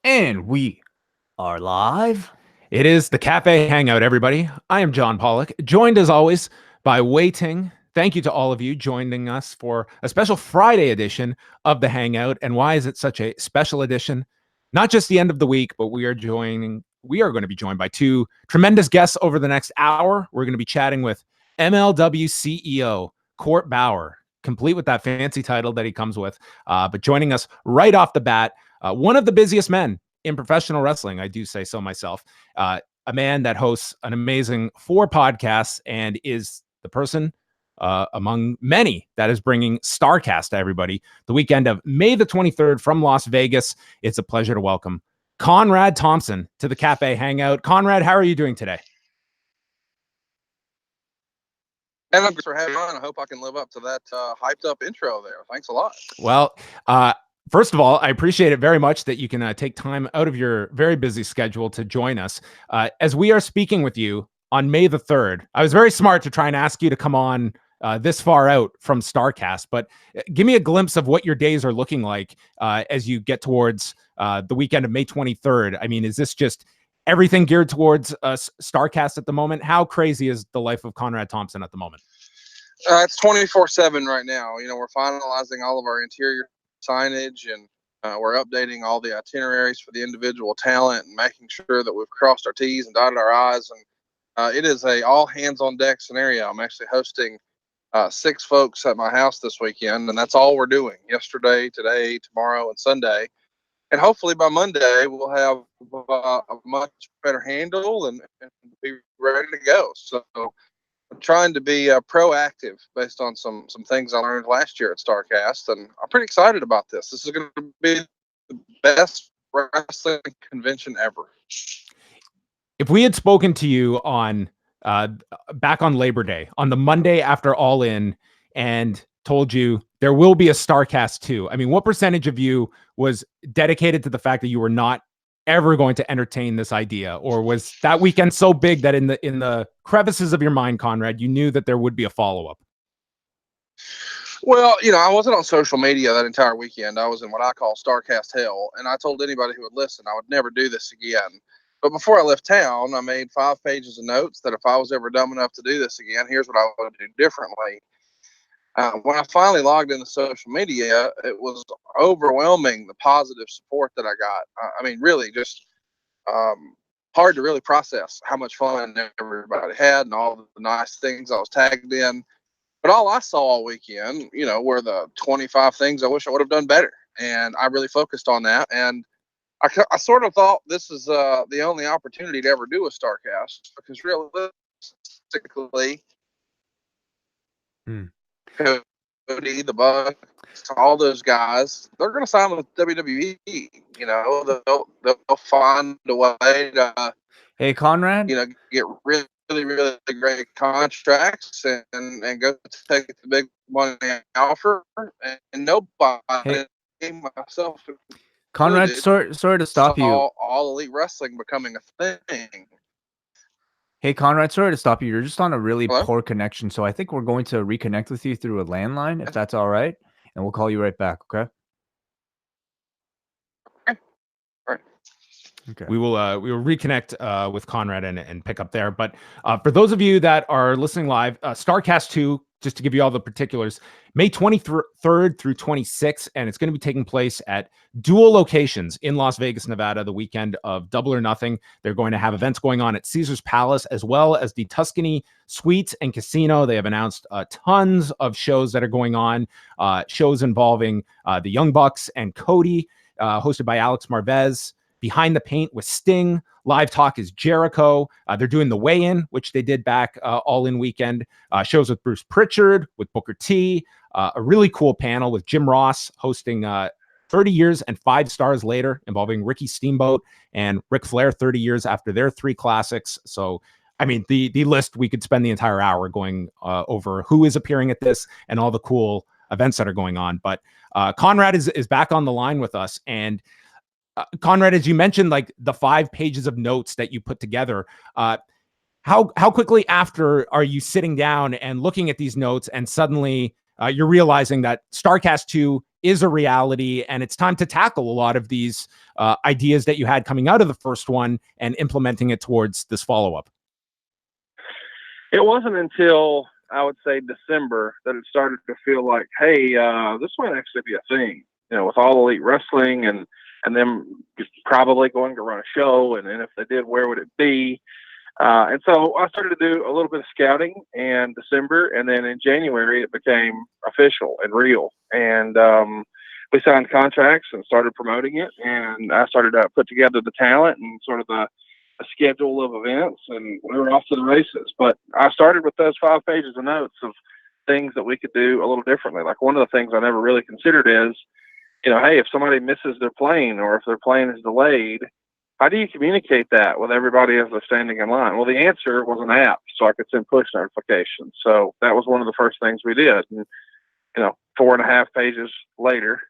And we are live. It is the Café Hangout, everybody. I am John Pollock, joined as always by Wai Ting. Thank you to all of you joining us for a special Friday edition of the Hangout. And why is it such a special edition? Not just the end of the week, but we are going to be joined by two tremendous guests over the next hour. We're going to be chatting with MLW CEO Court Bauer, complete with that fancy title that he comes with. But joining us right off the bat, one of the busiest men in professional wrestling, I do say so myself, a man that hosts an amazing 4 podcasts and is the person among many that is bringing Starrcast to everybody the weekend of May the 23rd from Las Vegas. It's a pleasure to welcome Conrad Thompson to the Café Hangout. Conrad, how are you doing today? And thanks for having me on. I hope I can live up to that hyped up intro there. Thanks a lot. Well, first of all, I appreciate it very much that you can take time out of your very busy schedule to join us. As we are speaking with you on May the 3rd, I was very smart to try and ask you to come on this far out from Starrcast, but give me a glimpse of what your days are looking like as you get towards the weekend of May 23rd. I mean, is this just everything geared towards Starrcast at the moment? How crazy is the life of Conrad Thompson at the moment? It's 24/7 right now. You know, we're finalizing all of our interior signage, and we're updating all the itineraries for the individual talent and making sure that we've crossed our T's and dotted our I's. And it is a all hands on deck scenario. I'm actually hosting 6 folks at my house this weekend, and that's all we're doing yesterday, today, tomorrow, and Sunday. And hopefully by Monday, we'll have a much better handle and be ready to go. So I'm trying to be proactive based on some things I learned last year at Starrcast, and I'm pretty excited about this. This is going to be the best wrestling convention ever. If we had spoken to you on back on Labor Day, on the Monday after All In, and told you there will be a Starrcast II, I mean, what percentage of you was dedicated to the fact that you were not ever going to entertain this idea, or was that weekend so big that in the crevices of your mind, Conrad, you knew that there would be a follow-up? Well, you know, I wasn't on social media that entire weekend. I was in what I call Starrcast hell, and I told anybody who would listen I would never do this again. But before I left town, I made 5 pages of notes that if I was ever dumb enough to do this again, here's what I would do differently. When I finally logged into social media, it was overwhelming the positive support that I got. I mean, really just hard to really process how much fun everybody had and all the nice things I was tagged in. But all I saw all weekend, you know, were the 25 things I wish I would have done better. And I really focused on that. And I sort of thought this is the only opportunity to ever do a Starrcast, because realistically, Cody, the Bucks, all those guys, they're going to sign with WWE. You know, they'll find a way to, hey, Conrad, you know, get really great contracts and go take the big money offer. And nobody, myself, Conrad, sorry to stop you. All elite wrestling becoming a thing. Hey, Conrad, sorry to stop you. You're just on a really Hello? poor connection, so I think we're going to reconnect with you through a landline, if that's all right, and we'll call you right back, okay? Okay. We will reconnect with Conrad and pick up there. But for those of you that are listening live, Starrcast II, just to give you all the particulars, May 23rd through 26th, and it's going to be taking place at dual locations in Las Vegas, Nevada, the weekend of Double or Nothing. They're going to have events going on at Caesar's Palace as well as the Tuscany Suites and Casino. They have announced tons of shows that are going on, shows involving the Young Bucks and Cody, hosted by Alex Marvez. Behind the Paint with Sting. Live Talk is Jericho. They're doing the weigh-in, which they did back All In weekend. Shows with Bruce Pritchard, with Booker T. A really cool panel with Jim Ross hosting 30 years and 5 stars later, involving Ricky Steamboat and Ric Flair 30 years after their 3 classics. So, I mean, the list, we could spend the entire hour going over who is appearing at this and all the cool events that are going on. But Conrad is back on the line with us. And Conrad, as you mentioned, like the 5 pages of notes that you put together, how quickly after are you sitting down and looking at these notes and suddenly you're realizing that Starrcast II is a reality, and it's time to tackle a lot of these ideas that you had coming out of the first one and implementing it towards this follow-up? It wasn't until I would say December that it started to feel like, hey, this might actually be a thing. With All Elite Wrestling and them probably going to run a show, and if they did, where would it be? And so I started to do a little bit of scouting in December, and then in January it became official and real. And we signed contracts and started promoting it, and I started to put together the talent and sort of a schedule of events, and we were off to the races. But I started with those 5 pages of notes of things that we could do a little differently. Like, one of the things I never really considered is, hey, if somebody misses their plane or if their plane is delayed, how do you communicate that with everybody as they're standing in line? Well, the answer was an app, so I could send push notifications. So that was one of the first things we did. And 4.5 pages later,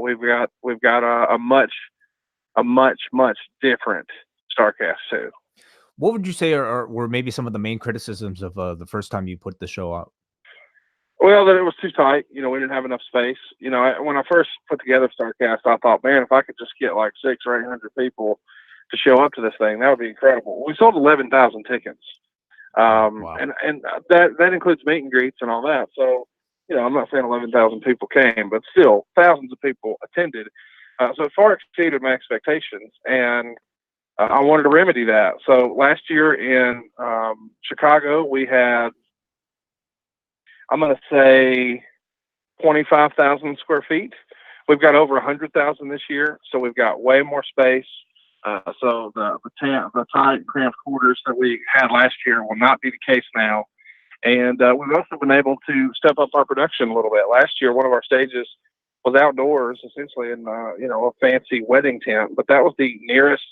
we've got a much different Starrcast II. What would you say were maybe some of the main criticisms of the first time you put the show out? Well, that it was too tight. We didn't have enough space. When I first put together Starrcast, I thought, man, if I could just get like 600 or 800 people to show up to this thing, that would be incredible. We sold 11,000 tickets. Wow. And that includes meet and greets and all that. So, I'm not saying 11,000 people came, but still thousands of people attended. So it far exceeded my expectations, and I wanted to remedy that. So last year in Chicago, we had, I'm going to say, 25,000 square feet. We've got over 100,000 this year, so we've got way more space. So the tight, cramped quarters that we had last year will not be the case now. And we've also been able to step up our production a little bit. Last year, one of our stages was outdoors, essentially in a fancy wedding tent, but that was the nearest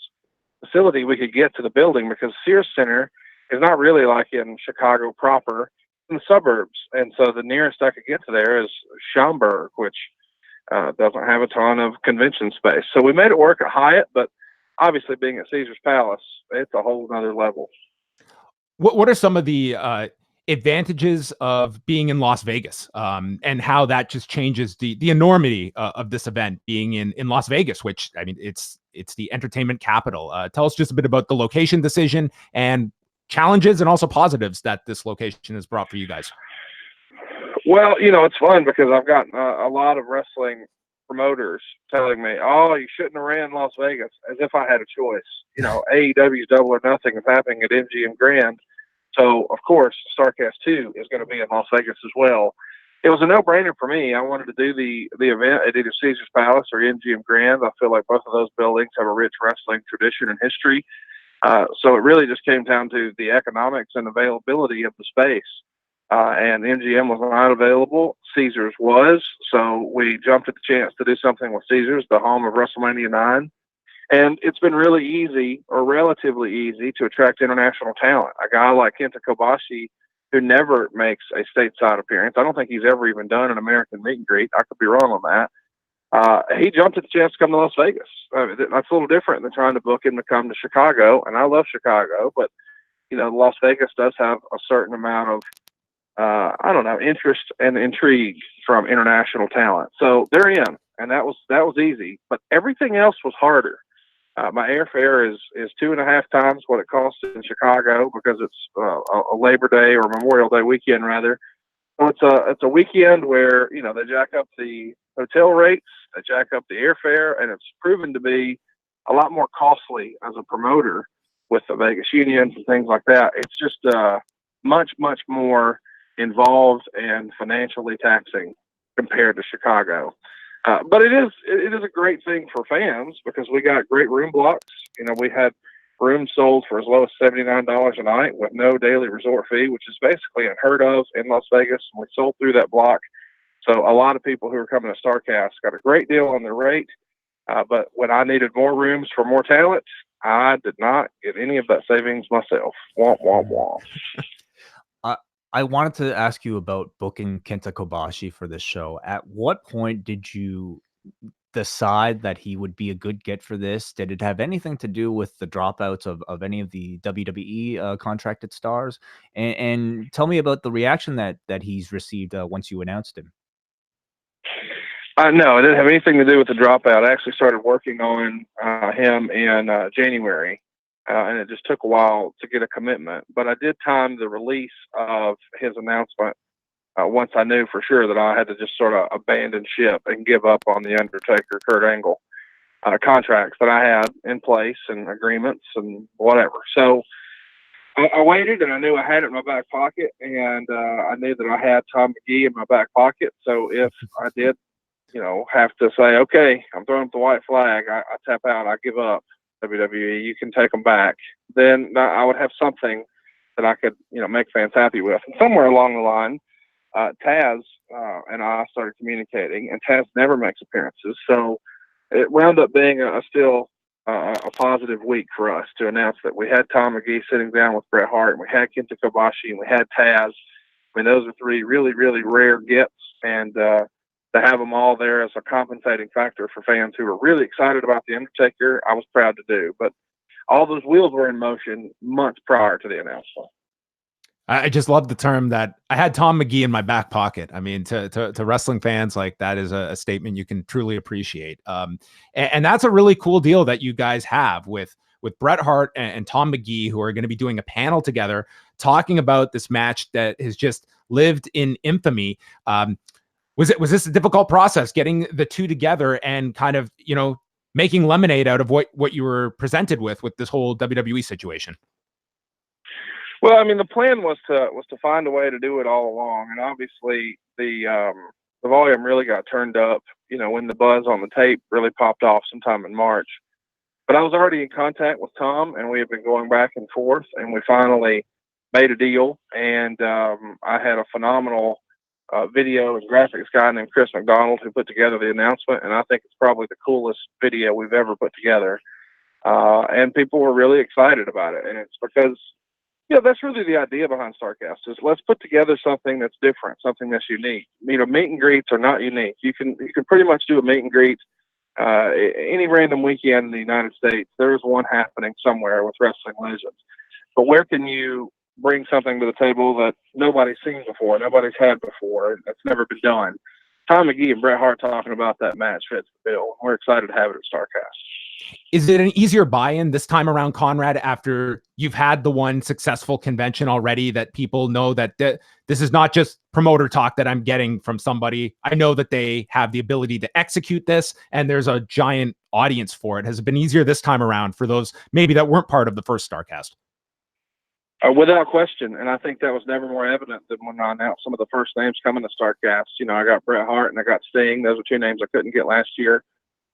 facility we could get to the building, because Sears Center is not really like in Chicago proper, in the suburbs. And so the nearest I could get to there is Schaumburg, which doesn't have a ton of convention space. So we made it work at Hyatt, but obviously being at Caesar's Palace, it's a whole nother level. What are some of the advantages of being in Las Vegas, and how that just changes the enormity of this event being in Las Vegas, which, I mean, it's the entertainment capital. Tell us just a bit about the location decision and challenges and also positives that this location has brought for you guys. Well, it's fun because I've gotten a lot of wrestling promoters telling me, oh, you shouldn't have ran Las Vegas, as if I had a choice. AEW's Double or Nothing is happening at MGM Grand. So, of course, Starrcast II is going to be in Las Vegas as well. It was a no-brainer for me. I wanted to do the event at either Caesar's Palace or MGM Grand. I feel like both of those buildings have a rich wrestling tradition and history. So it really just came down to the economics and availability of the space. And MGM was not available. Caesars was. So we jumped at the chance to do something with Caesars, the home of WrestleMania 9. And it's been really easy, or relatively easy, to attract international talent. A guy like Kenta Kobashi, who never makes a stateside appearance. I don't think he's ever even done an American meet and greet. I could be wrong on that. He jumped at the chance to come to Las Vegas. That's a little different than trying to book him to come to Chicago. And I love Chicago, but Las Vegas does have a certain amount of interest and intrigue from international talent. So they're in, and that was easy. But everything else was harder. My airfare is 2.5 times what it costs in Chicago, because it's a Labor Day or Memorial Day weekend, rather. So it's a weekend where they jack up the hotel rates, they jack up the airfare, and it's proven to be a lot more costly as a promoter with the Vegas unions and things like that. It's just much more involved and financially taxing compared to Chicago. But it is a great thing for fans, because we got great room blocks. We had rooms sold for as low as $79 a night with no daily resort fee, which is basically unheard of in Las Vegas. And we sold through that block. So a lot of people who are coming to Starrcast got a great deal on their rate. But when I needed more rooms for more talent, I did not get any of that savings myself. Womp, womp, womp. I wanted to ask you about booking Kenta Kobashi for this show. At what point did you decide that he would be a good get for this? Did it have anything to do with the dropouts of any of the WWE contracted stars? And tell me about the reaction that he's received once you announced him. No, it didn't have anything to do with the dropout. I actually started working on him in January, and it just took a while to get a commitment. But I did time the release of his announcement once I knew for sure that I had to just sort of abandon ship and give up on the Undertaker Kurt Angle contracts that I had in place and agreements and whatever. So I waited, and I knew I had it in my back pocket, and I knew that I had Tom McGee in my back pocket. So if I did, have to say, okay, I'm throwing up the white flag, I tap out, I give up, WWE, you can take them back, then I would have something that I could, make fans happy with. And somewhere along the line, Taz and I started communicating, and Taz never makes appearances. So it wound up being a positive week for us to announce that we had Tom McGee sitting down with Bret Hart, and we had Kenta Kobashi, and we had Taz. I mean, those are three really, really rare gets, and to have them all there as a compensating factor for fans who were really excited about The Undertaker, I was proud to do. But all those wheels were in motion months prior to the announcement. I just love the term that I had Tom McGee in my back pocket. I mean, to wrestling fans, like, that is a statement you can truly appreciate. And that's a really cool deal that you guys have with Bret Hart and Tom McGee, who are going to be doing a panel together talking about this match that has just lived in infamy. Was this a difficult process getting the two together and kind of, making lemonade out of what you were presented with this whole WWE situation? Well, I mean, the plan was to find a way to do it all along, and obviously the volume really got turned up, when the buzz on the tape really popped off sometime in March. But I was already in contact with Tom, and we have been going back and forth, and we finally made a deal. And I had a phenomenal video and graphics guy named Chris McDonald who put together the announcement, and I think it's probably the coolest video we've ever put together. And people were really excited about it, and it's because that's really the idea behind Starrcast, is let's put together something that's different, something that's unique. Meet and greets are not unique. You can pretty much do a meet and greet any random weekend in the United States. There's one happening somewhere with wrestling legends. But where can you bring something to the table that nobody's seen before, nobody's had before, that's never been done? Tom McGee and Bret Hart talking about that match fits the bill. We're excited to have it at Starrcast. Is it an easier buy-in this time around, Conrad, after you've had the one successful convention already, that people know that this is not just promoter talk that I'm getting from somebody? I know that they have the ability to execute this, and there's a giant audience for it. Has it been easier this time around for those maybe that weren't part of the first Starrcast? Without question, and I think that was never more evident than when I announced some of the first names coming to Starrcast. I got Bret Hart and I got Sting. Those were two names I couldn't get last year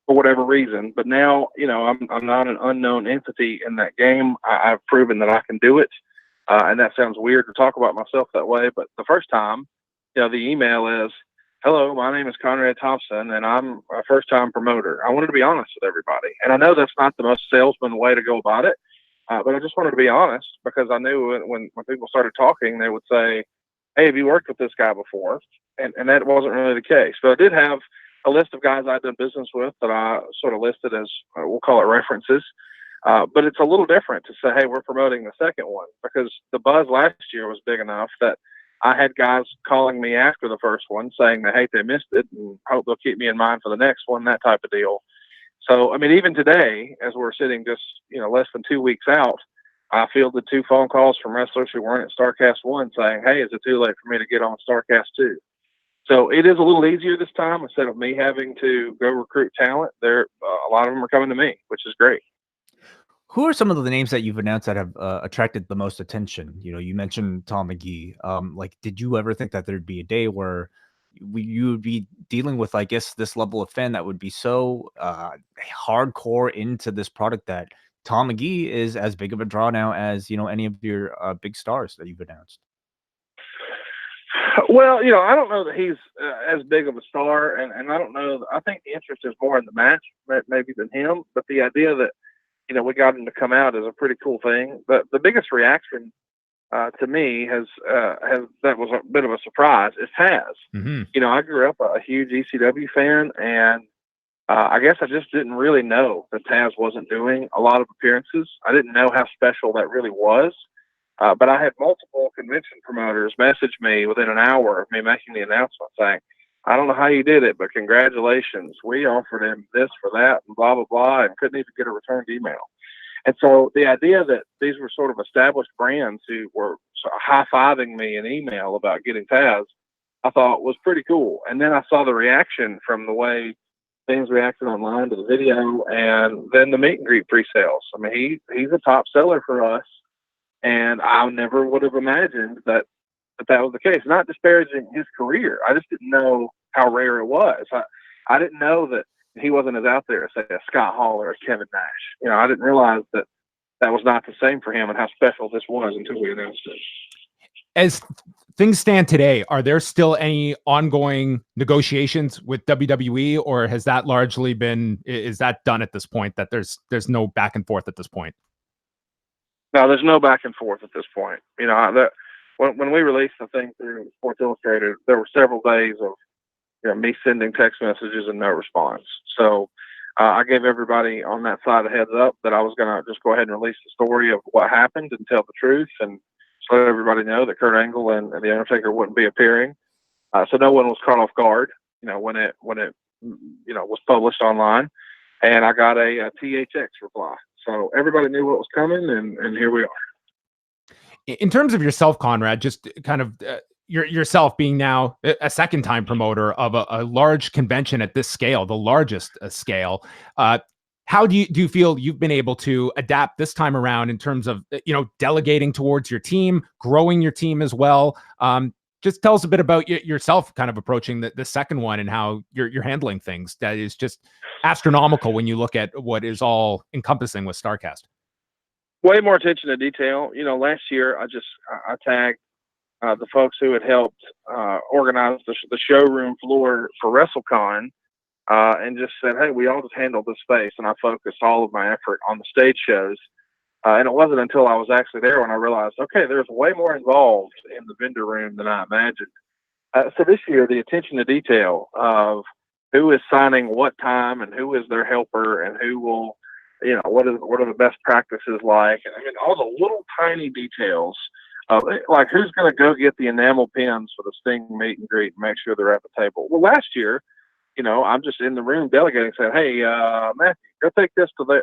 for whatever reason. But now, I'm not an unknown entity in that game. I've proven that I can do it. And that sounds weird to talk about myself that way. But the first time, the email is, "Hello, my name is Conrad Thompson, and I'm a first-time promoter." I wanted to be honest with everybody. And I know that's not the most salesman way to go about it. But I just wanted to be honest, because I knew when people started talking, they would say, "Hey, have you worked with this guy before?" And that wasn't really the case. But I did have a list of guys I've done business with that I sort of listed as, we'll call it references. But it's a little different to say, hey, we're promoting the second one, because the buzz last year was big enough that I had guys calling me after the first one saying they hate they missed it and hope they'll keep me in mind for the next one, that type of deal. So, I mean, even today, as we're sitting just, less than 2 weeks out, I fielded 2 phone calls from wrestlers who weren't at Starrcast 1 saying, hey, is it too late for me to get on Starrcast 2? So it is a little easier this time. Instead of me having to go recruit talent, a lot of them are coming to me, which is great. Who are some of the names that you've announced that have attracted the most attention? You mentioned Tom McGee. Did you ever think that there'd be a day where you would be dealing with, I guess, this level of fan that would be so hardcore into this product that Tom McGee is as big of a draw now as, any of your big stars that you've announced? Well, I don't know that he's as big of a star, and I don't know. I think the interest is more in the match maybe than him, but the idea that, we got him to come out is a pretty cool thing. But the biggest reaction to me has that was a bit of a surprise, is Taz. Mm-hmm. I grew up a huge ECW fan, and I guess I just didn't really know that Taz wasn't doing a lot of appearances. I didn't know how special that really was. But I had multiple convention promoters message me within an hour of me making the announcement saying, I don't know how you did it, but congratulations. We offered him this for that and blah, blah, blah, and couldn't even get a returned email. And so the idea that these were sort of established brands who were sort of high-fiving me in email about getting Taz, I thought was pretty cool. And then I saw the reaction from the way things reacted online to the video, and then the meet and greet pre-sales. I mean, he's a top seller for us, and I never would have imagined that was the case. Not disparaging his career. I just didn't know how rare it was. I didn't know that he wasn't as out there as, say, a Scott Hall or a Kevin Nash. You know, I didn't realize that was not the same for him and how special this was until we announced it. As things stand today, are there still any ongoing negotiations with WWE, or has that largely been, is that done at this point, that there's no back and forth at this point? No, there's no back and forth at this point. You know, when we released the thing through Sports Illustrated, there were several days of me sending text messages and no response. So I gave everybody on that side a heads up that I was going to just go ahead and release the story of what happened and tell the truth, and so let everybody know that Kurt Angle and The Undertaker wouldn't be appearing. So no one was caught off guard, when it was published online, and I got a THX reply. So everybody knew what was coming, and here we are. In terms of yourself, Conrad, just kind of yourself being now a second time promoter of a large convention at this scale, the largest scale, how do you feel you've been able to adapt this time around in terms of, delegating towards your team, growing your team as well? Just tell us a bit about yourself kind of approaching the second one and how you're handling things. That is just astronomical when you look at what is all encompassing with Starrcast. Way more attention to detail. Last year I tagged the folks who had helped organize the showroom floor for WrestleCon, and just said, hey, we all just handled this space, and I focused all of my effort on the stage shows. And it wasn't until I was actually there when I realized, okay, there's way more involved in the vendor room than I imagined. So this year, the attention to detail of who is signing what time and who is their helper and who will, what are the best practices like? And I mean, all the little tiny details of like who's going to go get the enamel pins for the Sting meet and greet and make sure they're at the table. Well, last year, I'm just in the room delegating, saying, hey, Matthew, go take this to that.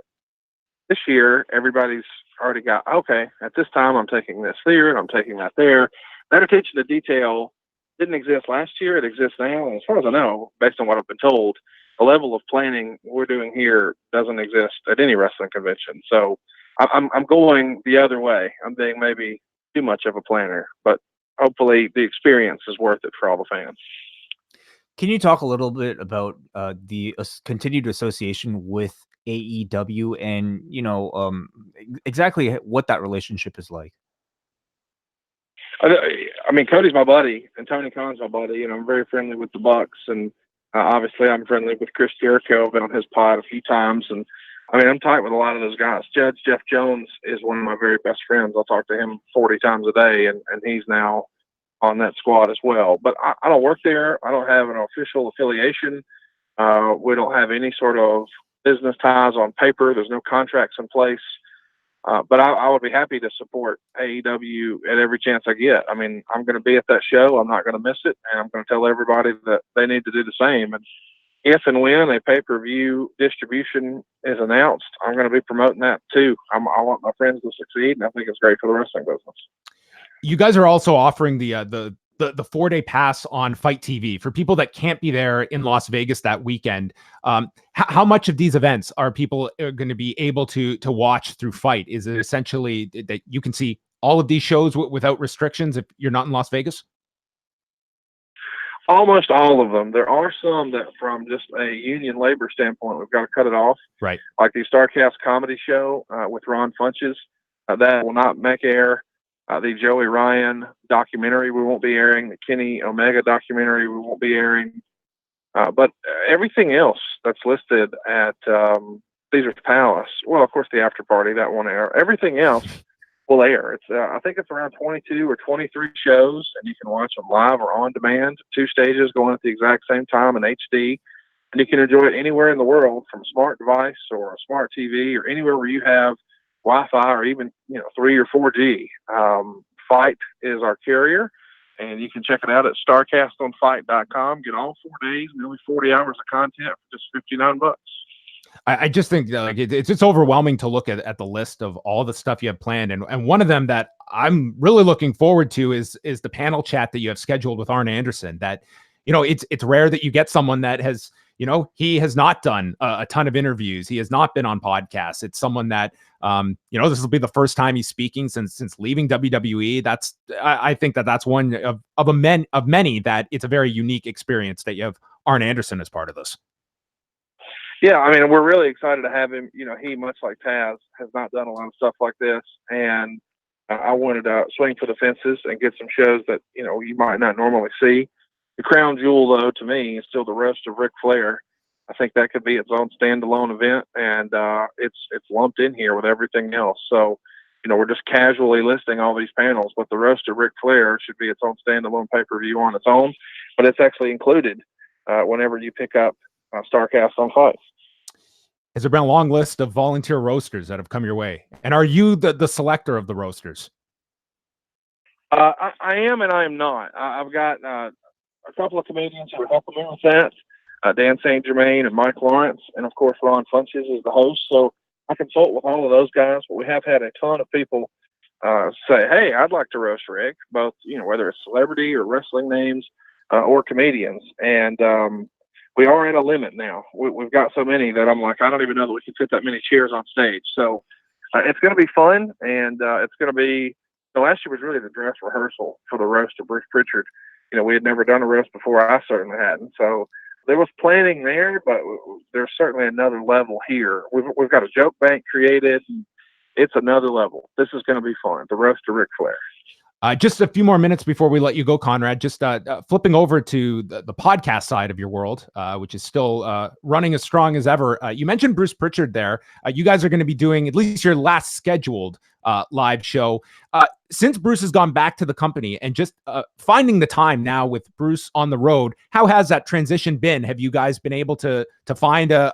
This year, everybody's already got, okay, at this time, I'm taking this here, and I'm taking that there. That attention to detail didn't exist last year. It exists now. And as far as I know, based on what I've been told, the level of planning we're doing here doesn't exist at any wrestling convention. So I'm going the other way. I'm being maybe too much of a planner, but hopefully the experience is worth it for all the fans. Can you talk a little bit about the continued association with AEW and, exactly what that relationship is like? I mean, Cody's my buddy and Tony Khan's my buddy, and I'm very friendly with the Bucks. And obviously I'm friendly with Chris Jericho. I've been on his pod a few times. And I mean, I'm tight with a lot of those guys. Judge Jeff Jones is one of my very best friends. I'll talk to him 40 times a day, and he's now on that squad as well. But I don't work there. I don't have an official affiliation. We don't have any sort of business ties on paper. There's no contracts in place. But I would be happy to support AEW at every chance I get. I mean, I'm going to be at that show. I'm not going to miss it. And I'm going to tell everybody that they need to do the same. And if and when a pay-per-view distribution is announced, I'm going to be promoting that too. I want my friends to succeed, and I think it's great for the wrestling business. You guys are also offering the 4-day pass on Fite TV for people that can't be there in Las Vegas that weekend. How much of these events are people going to be able to watch through Fite? Is it essentially that you can see all of these shows without restrictions if you're not in Las Vegas? Almost all of them. There are some that, from just a union labor standpoint, we've got to cut it off. Right. Like the Starrcast comedy show with Ron Funches, that will not make air. The Joey Ryan documentary we won't be airing. The Kenny Omega documentary we won't be airing. But everything else that's listed at Caesar's Palace, well, of course, the after party, that won't air. Everything else will air. It's I think it's around 22 or 23 shows, and you can watch them live or on demand. 2 stages going at the exact same time in HD. And you can enjoy it anywhere in the world, from a smart device or a smart TV or anywhere where you have Wi-Fi or even 3 or 4G. Fite is our carrier, And you can check it out at starrcastonfite.com. Get all 4 days, nearly 40 hours of content for just $59. I just think that, like, it's overwhelming to look at the list of all the stuff you have planned, and one of them that I'm really looking forward to is the panel chat that you have scheduled with Arn Anderson. That, you know, it's rare that you get someone that has, you know, he has not done a ton of interviews, he has not been on podcasts. It's someone that, you know, this will be the first time he's speaking since leaving WWE. That's I think that's one of many that it's a very unique experience that you have Arn Anderson as part of this. Yeah, I mean, we're really excited to have him. You know, he, much like Taz, has not done a lot of stuff like this, and I wanted to swing for the fences and get some shows that, you know, you might not normally see. The crown jewel, though, to me, is still the roast of Ric Flair. I think that could be its own standalone event, and it's lumped in here with everything else. So, you know, we're just casually listing all these panels, but the roast of Ric Flair should be its own standalone pay-per-view on its own, but it's actually included whenever you pick up Starrcast on Fite. Has there been a long list of volunteer roasters that have come your way? And are you the selector of the roasters? I am and I am not. I've got a couple of comedians who are helping me with that, Dan St. Germain and Mike Lawrence, and of course Ron Funches is the host. So I consult with all of those guys, but we have had a ton of people say, hey, I'd like to roast Rick, both, you know, whether it's celebrity or wrestling names or comedians. And we are at a limit now. We've got so many that I'm like, I don't even know that we can fit that many chairs on stage. So it's going to be fun, and it's going to be, last year was really the dress rehearsal for the roast of Bruce Pritchard. You know, we had never done a roast before. I certainly hadn't. So there was planning there, but there's certainly another level here. We've got a joke bank created. It's another level. This is going to be fun. The roast of Ric Flair. Just a few more minutes before we let you go, Conrad, just flipping over to the podcast side of your world, which is still running as strong as ever. You mentioned Bruce Pritchard there. You guys are going to be doing at least your last scheduled live show. Since Bruce has gone back to the company and just finding the time now with Bruce on the road, how has that transition been? Have you guys been able to find a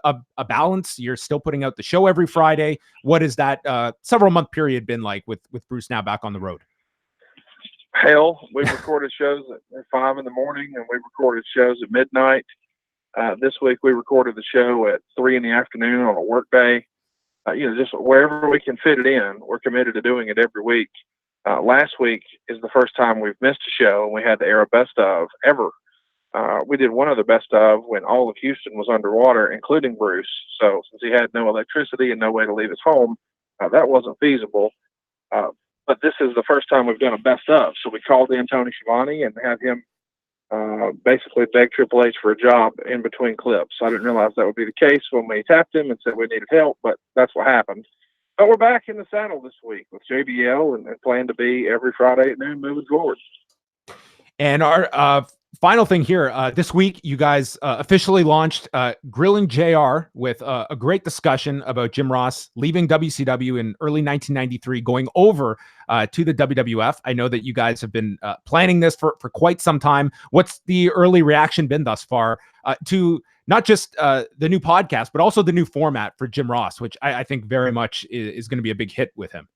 balance? You're still putting out the show every Friday. What is that several month period been like with Bruce now back on the road? Hell, we've recorded shows at 5 in the morning, and we've recorded shows at midnight. This week we recorded the show at 3 in the afternoon on a work day. You know, just wherever we can fit it in, we're committed to doing it every week. Last week is the first time we've missed a show, and we had to air a best of ever. We did one of the best of when all of Houston was underwater, including Bruce. So since he had no electricity and no way to leave his home, that wasn't feasible. But this is the first time we've done a best of. So we called in Tony Schiavone and had him basically beg Triple H for a job in between clips. I didn't realize that would be the case when we tapped him and said we needed help, but that's what happened. But we're back in the saddle this week with JBL and plan to be every Friday at noon moving forward. And our final thing here, this week, you guys officially launched Grilling JR with a great discussion about Jim Ross leaving WCW in early 1993, going over to the WWF. I know that you guys have been planning this for quite some time. What's the early reaction been thus far to not just the new podcast, but also the new format for Jim Ross, which I think very much is going to be a big hit with him?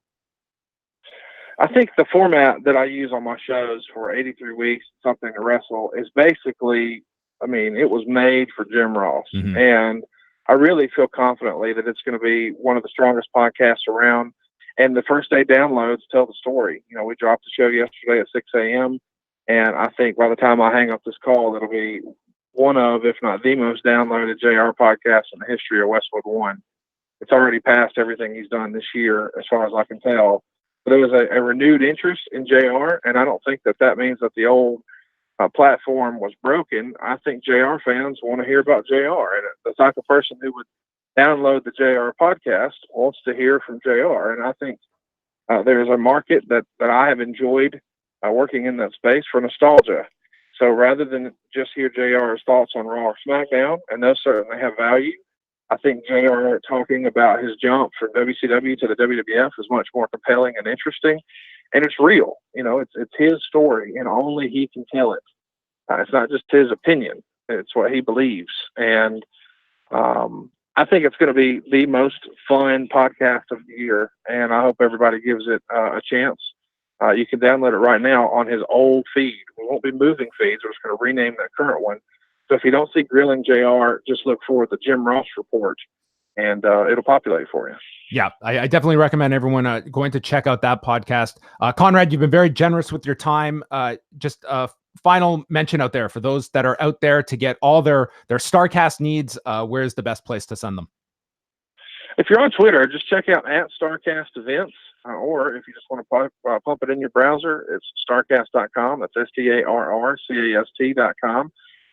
I think the format that I use on my shows for 83 weeks, something to wrestle, is basically, I mean, it was made for Jim Ross. Mm-hmm. And I really feel confidently that it's going to be one of the strongest podcasts around. And the first day downloads tell the story. You know, we dropped the show yesterday at 6 a.m. And I think by the time I hang up this call, it'll be one of, if not the most downloaded JR podcast in the history of Westwood One. It's already passed everything he's done this year, as far as I can tell. But there was a renewed interest in JR, and I don't think that means that the old platform was broken. I think JR fans want to hear about JR, and the type of person who would download the JR podcast wants to hear from JR. And I think there's a market that I have enjoyed working in that space for nostalgia. So rather than just hear JR's thoughts on Raw or SmackDown, and those certainly have value, I think JR talking about his jump from WCW to the WWF is much more compelling and interesting, and it's real. You know, it's his story, and only he can tell it. It's not just his opinion; it's what he believes. And I think it's going to be the most fun podcast of the year, and I hope everybody gives it a chance. You can download it right now on his old feed. We won't be moving feeds. We're just going to rename that current one. So if you don't see Grilling JR, just look for the Jim Ross Report, and it'll populate for you. Yeah, I definitely recommend everyone going to check out that podcast. Conrad, you've been very generous with your time. Just a final mention out there for those that are out there to get all their Starrcast needs. Where's the best place to send them? If you're on Twitter, just check out @Starrcast Events, or if you just want to pump it in your browser, it's starrcast.com. That's STARRCAST.com.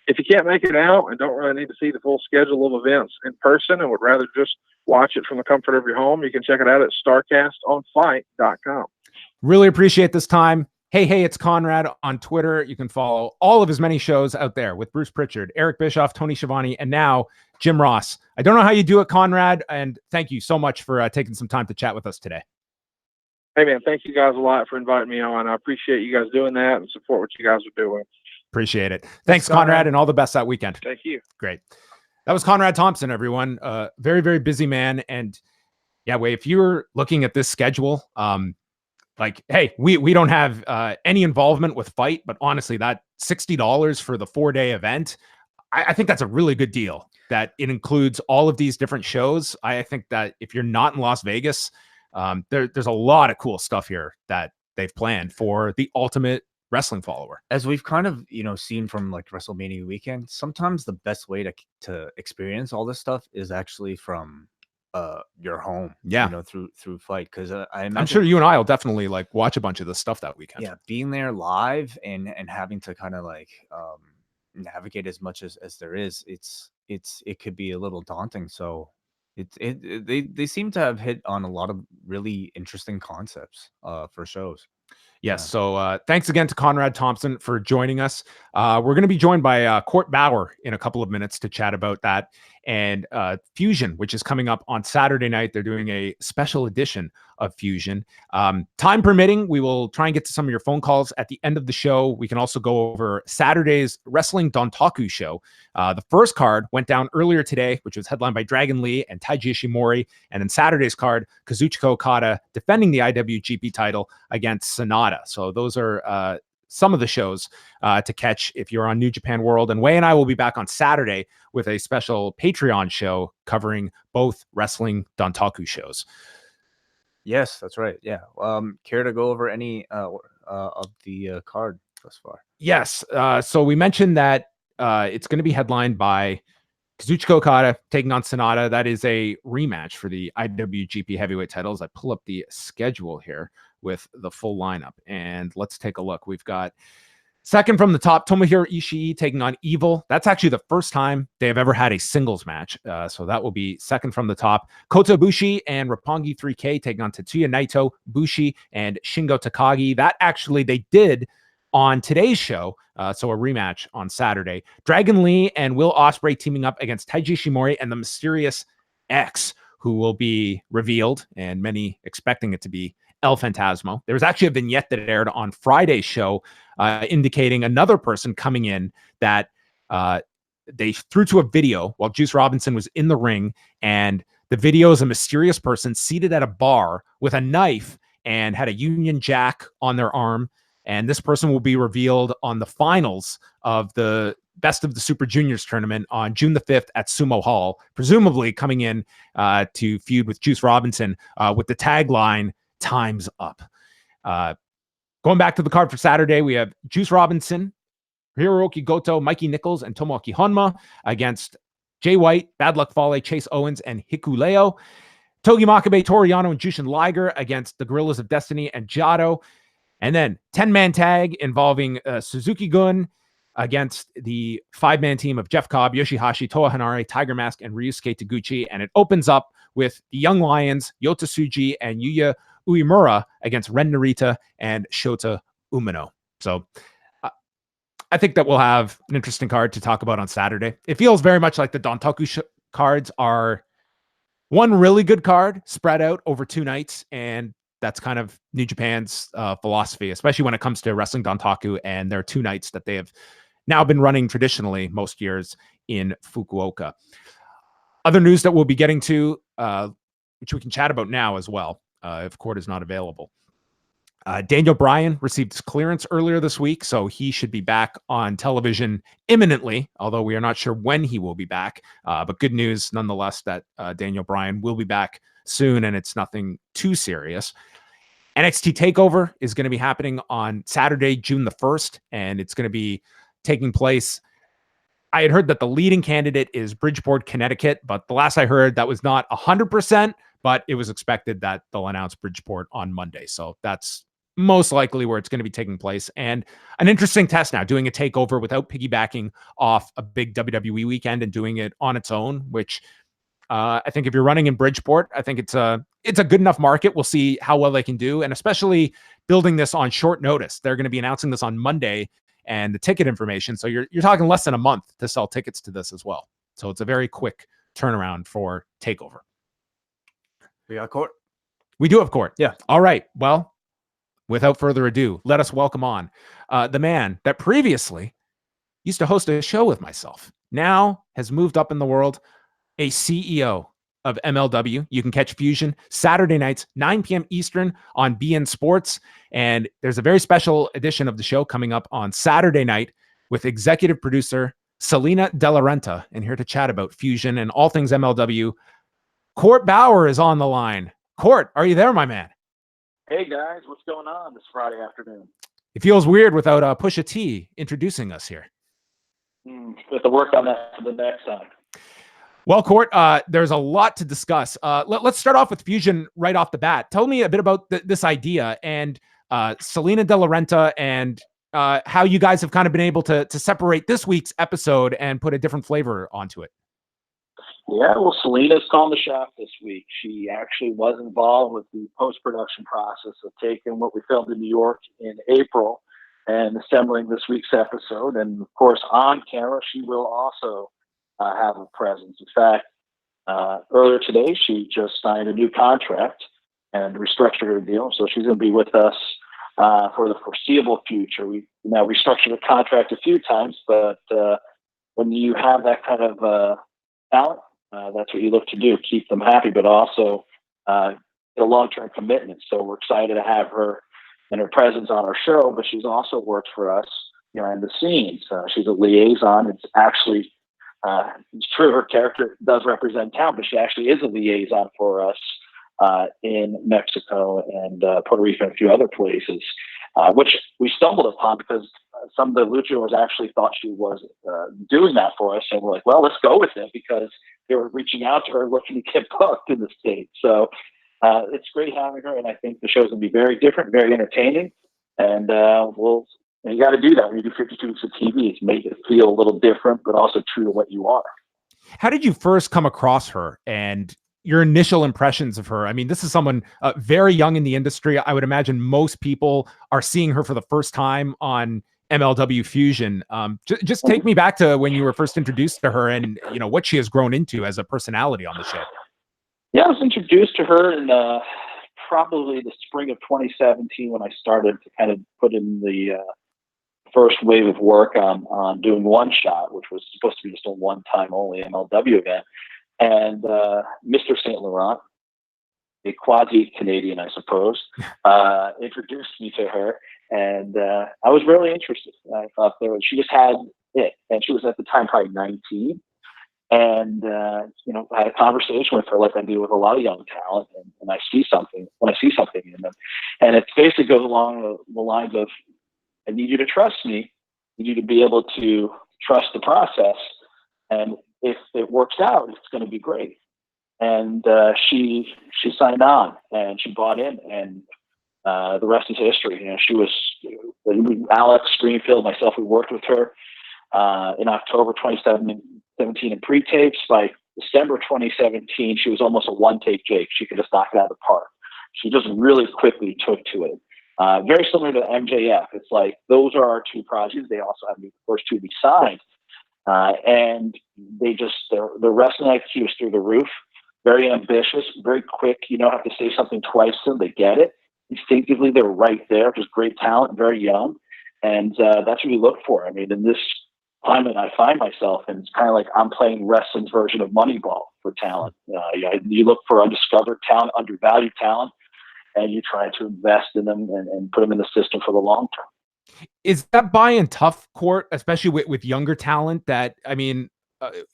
If you can't make it out and don't really need to see the full schedule of events in person and would rather just watch it from the comfort of your home, you can check it out at starrcastonfite.com. Really appreciate this time. Hey, it's Conrad on Twitter. You can follow all of his many shows out there with Bruce Pritchard, Eric Bischoff, Tony Schiavone, and now Jim Ross. I don't know how you do it, Conrad, and thank you so much for taking some time to chat with us today. Hey, man, thank you guys a lot for inviting me on. I appreciate you guys doing that and support what you guys are doing. Appreciate it. Thanks, Conrad, and all the best that weekend. Thank you. Great. That was Conrad Thompson, everyone. Very, very busy man. And yeah, if you're looking at this schedule, like, hey, we don't have any involvement with Fite, but honestly, that $60 for the 4-day event, I think that's a really good deal. That it includes all of these different shows. I think that if you're not in Las Vegas, there's a lot of cool stuff here that they've planned for the ultimate wrestling follower. As we've kind of, seen from like WrestleMania weekend, sometimes the best way to experience all this stuff is actually from your home. Yeah. Through Fite. Because I'm sure you and I will definitely like watch a bunch of this stuff that weekend. Yeah, being there live and having to kind of like navigate as much as there is, it could be a little daunting. So they seem to have hit on a lot of really interesting concepts for shows. Yes. Yeah. So thanks again to Conrad Thompson for joining us. We're going to be joined by Court Bauer in a couple of minutes to chat about that and Fusion, which is coming up on Saturday night. They're doing a special edition of Fusion. Time permitting, we will try and get to some of your phone calls at the end of the show. We can also go over Saturday's Wrestling Dontaku show. The first card went down earlier today, which was headlined by Dragon Lee and Taiji Ishimori. And in Saturday's card, Kazuchika Okada defending the IWGP title against Sonata. So those are some of the shows to catch if you're on New Japan World. And Wai and I will be back on Saturday with a special Patreon show covering both Wrestling Dontaku shows. Yes, that's right. Yeah. Care to go over any of the card thus far? Yes. So we mentioned that it's going to be headlined by Kazuchika Okada taking on Sonata. That is a rematch for the IWGP heavyweight titles. I pull up the schedule here with the full lineup, and let's take a look. We've got second from the top, Tomohiro Ishii taking on Evil. That's actually the first time they have ever had a singles match. So that will be second from the top. Kota Ibushi and Roppongi 3K taking on Tetsuya Naito, Bushi, and Shingo Takagi. That actually they did on today's show. So a rematch on Saturday. Dragon Lee and Will Ospreay teaming up against Taiji Ishimori and the Mysterious X, who will be revealed, and many expecting it to be El Phantasmo. There was actually a vignette that aired on Friday's show indicating another person coming in that they threw to a video while Juice Robinson was in the ring, and the video is a mysterious person seated at a bar with a knife and had a Union Jack on their arm. And this person will be revealed on the finals of the Best of the Super Juniors tournament on June the 5th at Sumo Hall, presumably coming in to feud with Juice Robinson with the tagline, "Time's Up." Going back to the card for Saturday, we have Juice Robinson, Hiroki Goto, Mikey Nichols, and Tomoaki Honma against Jay White, Bad Luck Fale, Chase Owens, and Hikuleo. Togi Makabe, Toru Yano, and Jushin Liger against the Gorillas of Destiny and Jado. And then 10-man tag involving Suzuki Gun against the 5-man team of Jeff Cobb, Yoshihashi, Toa Hanare, Tiger Mask, and Ryusuke Taguchi. And it opens up with the Young Lions, Yota Tsuji, and Yuya Uemura against Ren Narita and Shota Umino. So I think that we'll have an interesting card to talk about on Saturday. It feels very much like the Dontaku cards are one really good card spread out over 2 nights, and that's kind of New Japan's philosophy, especially when it comes to Wrestling Dontaku and their 2 nights that they have now been running traditionally most years in Fukuoka. Other news that we'll be getting to, which we can chat about now as well, if Court is not available. Daniel Bryan received his clearance earlier this week, so he should be back on television imminently, although we are not sure when he will be back. But good news nonetheless that Daniel Bryan will be back soon, and it's nothing too serious. NXT TakeOver is going to be happening on Saturday, June the 1st, and it's going to be taking place. I had heard that the leading candidate is Bridgeport, Connecticut, but the last I heard that was not 100%, but it was expected that they'll announce Bridgeport on Monday. So that's most likely where it's going to be taking place. And an interesting test now, doing a takeover without piggybacking off a big WWE weekend and doing it on its own, which I think if you're running in Bridgeport, I think it's a good enough market. We'll see how well they can do. And especially building this on short notice. They're going to be announcing this on Monday and the ticket information. So you're talking less than a month to sell tickets to this as well. So it's a very quick turnaround for TakeOver. We got Court. We do have Court. Yeah. All right. Well, without further ado, let us welcome on the man that previously used to host a show with myself, now has moved up in the world, a CEO of MLW. You can catch Fusion Saturday nights, 9 p.m. Eastern on BN Sports. And there's a very special edition of the show coming up on Saturday night with executive producer Salina de la Renta. And here to chat about Fusion and all things MLW, Court Bauer is on the line. Court, are you there, my man? Hey, guys. What's going on this Friday afternoon? It feels weird without Pusha T introducing us here. Have to work on that for the next time. Well, Court, there's a lot to discuss. Let's start off with Fusion right off the bat. Tell me a bit about this idea and Salina de la Renta and how you guys have kind of been able to separate this week's episode and put a different flavor onto it. Yeah, well, Salina's calling the shop this week. She actually was involved with the post-production process of taking what we filmed in New York in April and assembling this week's episode. And, of course, on camera, she will also have a presence. In fact, earlier today, she just signed a new contract and restructured her deal. So she's going to be with us for the foreseeable future. We've now restructured the contract a few times, but when you have that kind of talent, that's what you look to do, keep them happy, but also get a long-term commitment. So we're excited to have her and her presence on our show, but she's also worked for us behind the scenes. She's a liaison. It's actually it's true, her character does represent town, but she actually is a liaison for us in Mexico and Puerto Rico and a few other places, which we stumbled upon because some of the luchadors actually thought she was doing that for us. And we're like, well, let's go with it because they were reaching out to her looking to get booked in the States. So it's great having her. And I think the show's going to be very different, very entertaining. And you got to do that when you do 52 weeks of TV, is make it feel a little different, but also true to what you are. How did you first come across her and your initial impressions of her? I mean, this is someone very young in the industry. I would imagine most people are seeing her for the first time on MLW Fusion. Just take me back to when you were first introduced to her and, you know, what she has grown into as a personality on the show. Yeah, I was introduced to her in probably the spring of 2017 when I started to kind of put in the first wave of work on doing One Shot, which was supposed to be just a one-time only MLW event. And Mr. St. Laurent, a quasi-Canadian, I suppose, introduced me to her. And I was really interested. I thought she just had it. And she was at the time probably 19. And, I had a conversation with her like I do with a lot of young talent. And I see something in them. And it basically goes along the lines of, I need you to trust me. I need you to be able to trust the process. And if it works out, it's going to be great. And she signed on and she bought in, and the rest is history. You know, she was Alex Greenfield, myself. We worked with her in October 2017 in pre-tapes. By December 2017, she was almost a one-take Jake. She could just knock it out of the park. She just really quickly took to it. Very similar to MJF. It's like those are our two projects. They also have the first two we signed. And their wrestling IQ is through the roof, very ambitious, very quick. You don't have to say something twice to them. They get it. Instinctively, they're right there. Just great talent, very young. And that's what we look for. I mean, in this climate I find myself in, it's kind of like I'm playing wrestling's version of Moneyball for talent. You look for undiscovered talent, undervalued talent, and you try to invest in them and put them in the system for the long term. Is that buy-in tough, Court, especially with younger talent? That, I mean,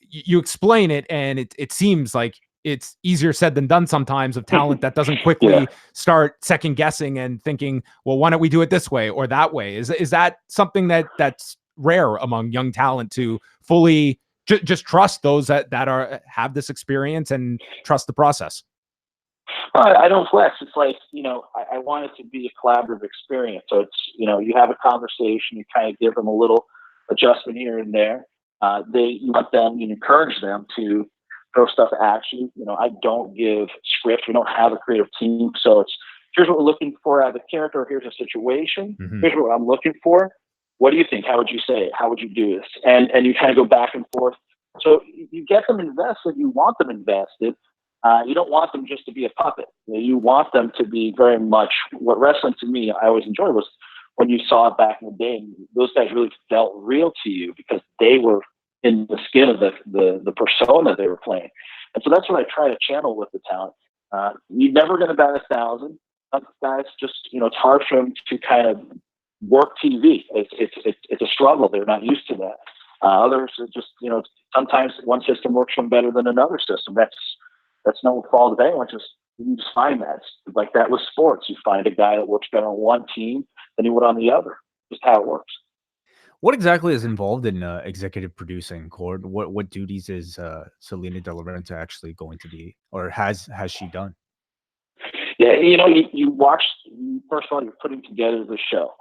you explain it, and it seems like it's easier said than done sometimes, of talent that doesn't quickly start second guessing and thinking, well, why don't we do it this way or that way? Is that something that's rare among young talent, to fully just trust those that have this experience and trust the process? I don't flex. It's like, I want it to be a collaborative experience. So it's, you have a conversation, you kind of give them a little adjustment here and there. You want them, you encourage them to throw stuff at you. I don't give scripts. We don't have a creative team. So it's, here's what we're looking for out of the character. Here's a situation. Here's what I'm looking for. What do you think? How would you say it? How would you do this? And you kind of go back and forth. So you get them invested. You want them invested. You don't want them just to be a puppet. You want them to be very much what wrestling, to me, I always enjoyed, was when you saw it back in the day. Those guys really felt real to you because they were in the skin of the persona they were playing. And so that's what I try to channel with the talent. You're never going to bat 1,000. Some guys just, it's hard for them to kind of work TV. It's a struggle. They're not used to that. Others are just, sometimes one system works for them better than another system. That's no fault of anyone. You just find that. It's like that with sports. You find a guy that works better on one team than he would on the other. Just how it works. What exactly is involved in executive producing, Court? What duties is Salina de la Renta actually going to be, or has she done? Yeah, you watch. First of all, you're putting together the show.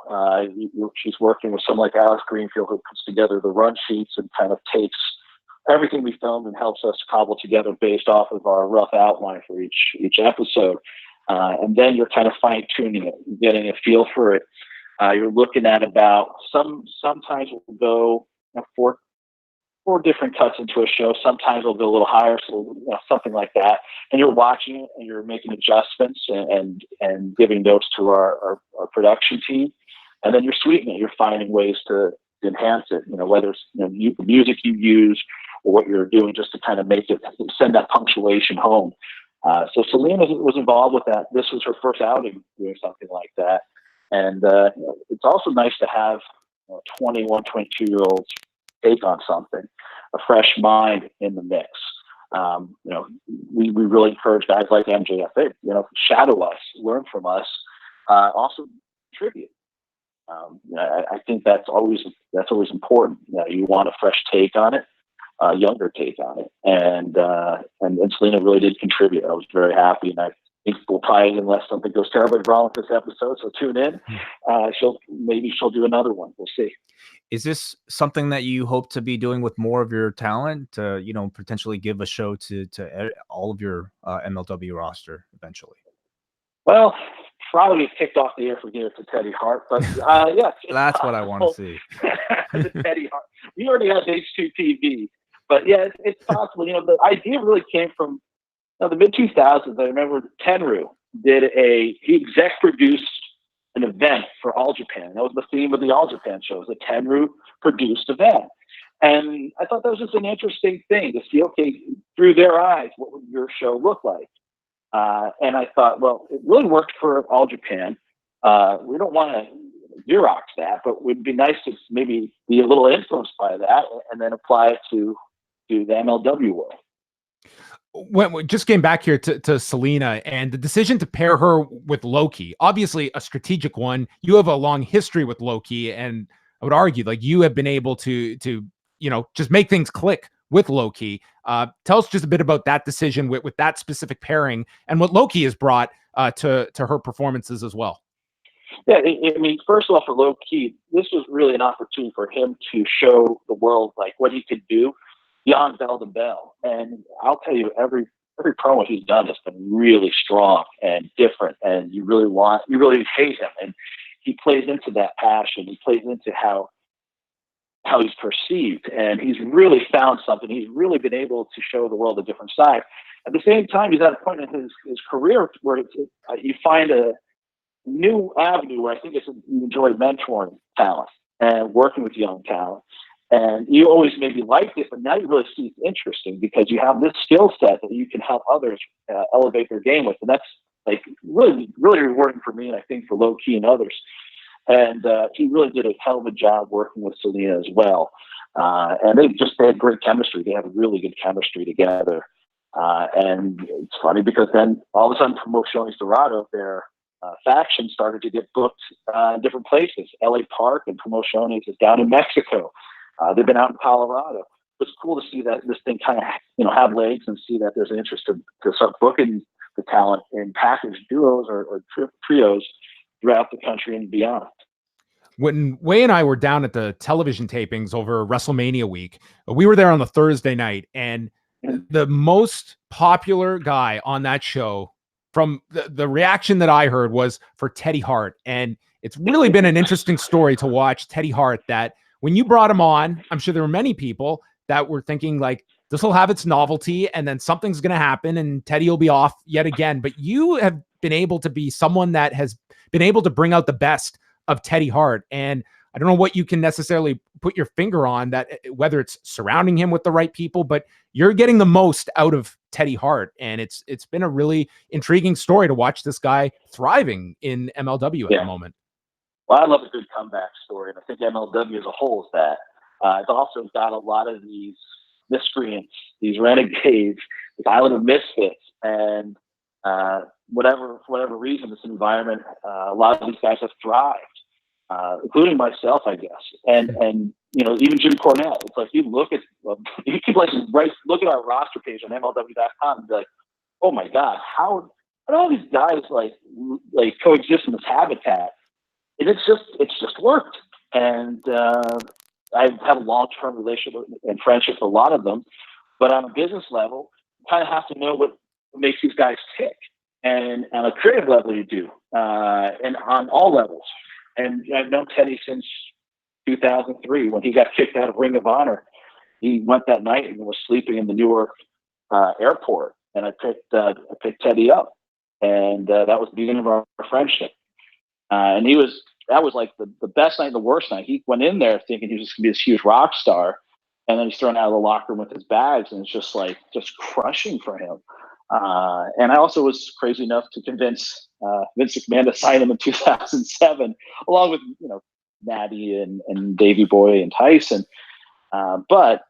She's working with someone like Alex Greenfield, who puts together the run sheets and kind of takes everything we filmed and helps us cobble together based off of our rough outline for each episode. And then you're kind of fine tuning it, getting a feel for it. You're looking at about sometimes we'll go four different cuts into a show. Sometimes we'll go a little higher, so something like that. And you're watching it and you're making adjustments and giving notes to our production team. And then you're sweetening it. You're finding ways to enhance it. Whether it's the music you use or what you're doing, just to kind of make it send that punctuation home. So Salina was involved with that. This was her first outing doing something like that. And it's also nice to have 21, 22-year-olds take on something, a fresh mind in the mix. We really encourage guys like MJF, shadow us, learn from us, also contribute. I think that's always important. You want a fresh take on it, a younger take on it, and Salina really did contribute. I was very happy, and I think we'll probably, unless something goes terribly wrong with this episode, so tune in. She'll do another one. We'll see. Is this something that you hope to be doing with more of your talent? Potentially give a show to all of your MLW roster eventually? Well, probably kicked off the air for Give It to Teddy Hart, but yes, that's what I want to see. The Teddy Hart. We already have H2TV, but yeah, it's possible. The idea really came from the mid 2000s. I remember Tenryu he exec produced an event for All Japan. That was the theme of the All Japan show. It was a Tenryu produced event. And I thought that was just an interesting thing to see, okay, through their eyes, what would your show look like? And I thought, well, it really worked for All Japan. We don't want to Xerox that, but it would be nice to maybe be a little influenced by that and then apply it to the MLW world. When we just came back here to Salina and the decision to pair her with Loki, obviously a strategic one. You have a long history with Loki, and I would argue like you have been able to just make things click with Loki. Tell us just a bit about that decision with that specific pairing and what Loki has brought to her performances as well. Yeah, I mean, first of all, for Loki, this was really an opportunity for him to show the world like what he could do beyond bell to bell. And I'll tell you, every promo he's done has been really strong and different, and you really hate him. And he plays into that passion. He plays into how he's perceived, and he's really found something. He's really been able to show the world a different side. At the same time, he's at a point in his career where you find a new avenue where I think you enjoy mentoring talent and working with young talent. And you always maybe liked it, but now you really see it's interesting because you have this skill set that you can help others elevate their game with. And like really, really rewarding for me, and I think for Low Key and others. And he really did a hell of a job working with Salina as well. And they had great chemistry. They have really good chemistry together. And it's funny because then all of a sudden Promociones Dorado, their faction, started to get booked in different places. LA Park and Promociones is down in Mexico. They've been out in Colorado. It's cool to see that this thing kind of have legs, and see that there's an interest to start booking the talent in package duos or trios throughout the country and beyond. When Wai and I were down at the television tapings over WrestleMania week, we were there on the Thursday night, and the most popular guy on that show, from the reaction that I heard, was for Teddy Hart. And it's really been an interesting story to watch Teddy Hart, that when you brought him on, I'm sure there were many people that were thinking like, this will have its novelty and then something's going to happen and Teddy will be off yet again. But you have been able to be someone that has been able to bring out the best of Teddy Hart. And I don't know what you can necessarily put your finger on, that whether it's surrounding him with the right people, but you're getting the most out of Teddy Hart. And it's been a really intriguing story to watch this guy thriving in MLW at the moment. Well, I love a good comeback story, and I think MLW as a whole is that. It's also got a lot of these miscreants, these renegades, this island of misfits, and for whatever reason, this environment, a lot of these guys have thrived, including myself, I guess. And even Jim Cornette. It's like you could look at our roster page on MLW.com and be like, oh my God, how do all these guys like coexist in this habitat? And it's just worked. And I've had a long-term relationship and friendship with a lot of them, but on a business level, you kind of have to know what makes these guys tick. And on a creative level, you do, and on all levels. And I've known Teddy since 2003 when he got kicked out of Ring of Honor. He went that night and was sleeping in the Newark airport, and I picked Teddy up, and that was the beginning of our friendship. And that was like the best night and the worst night. He went in there thinking he was just gonna be this huge rock star, and then he's thrown out of the locker room with his bags, and it's just crushing for him. And I also was crazy enough to convince Vince McMahon to sign him in 2007, along with Natty and Davey Boy and Tyson. But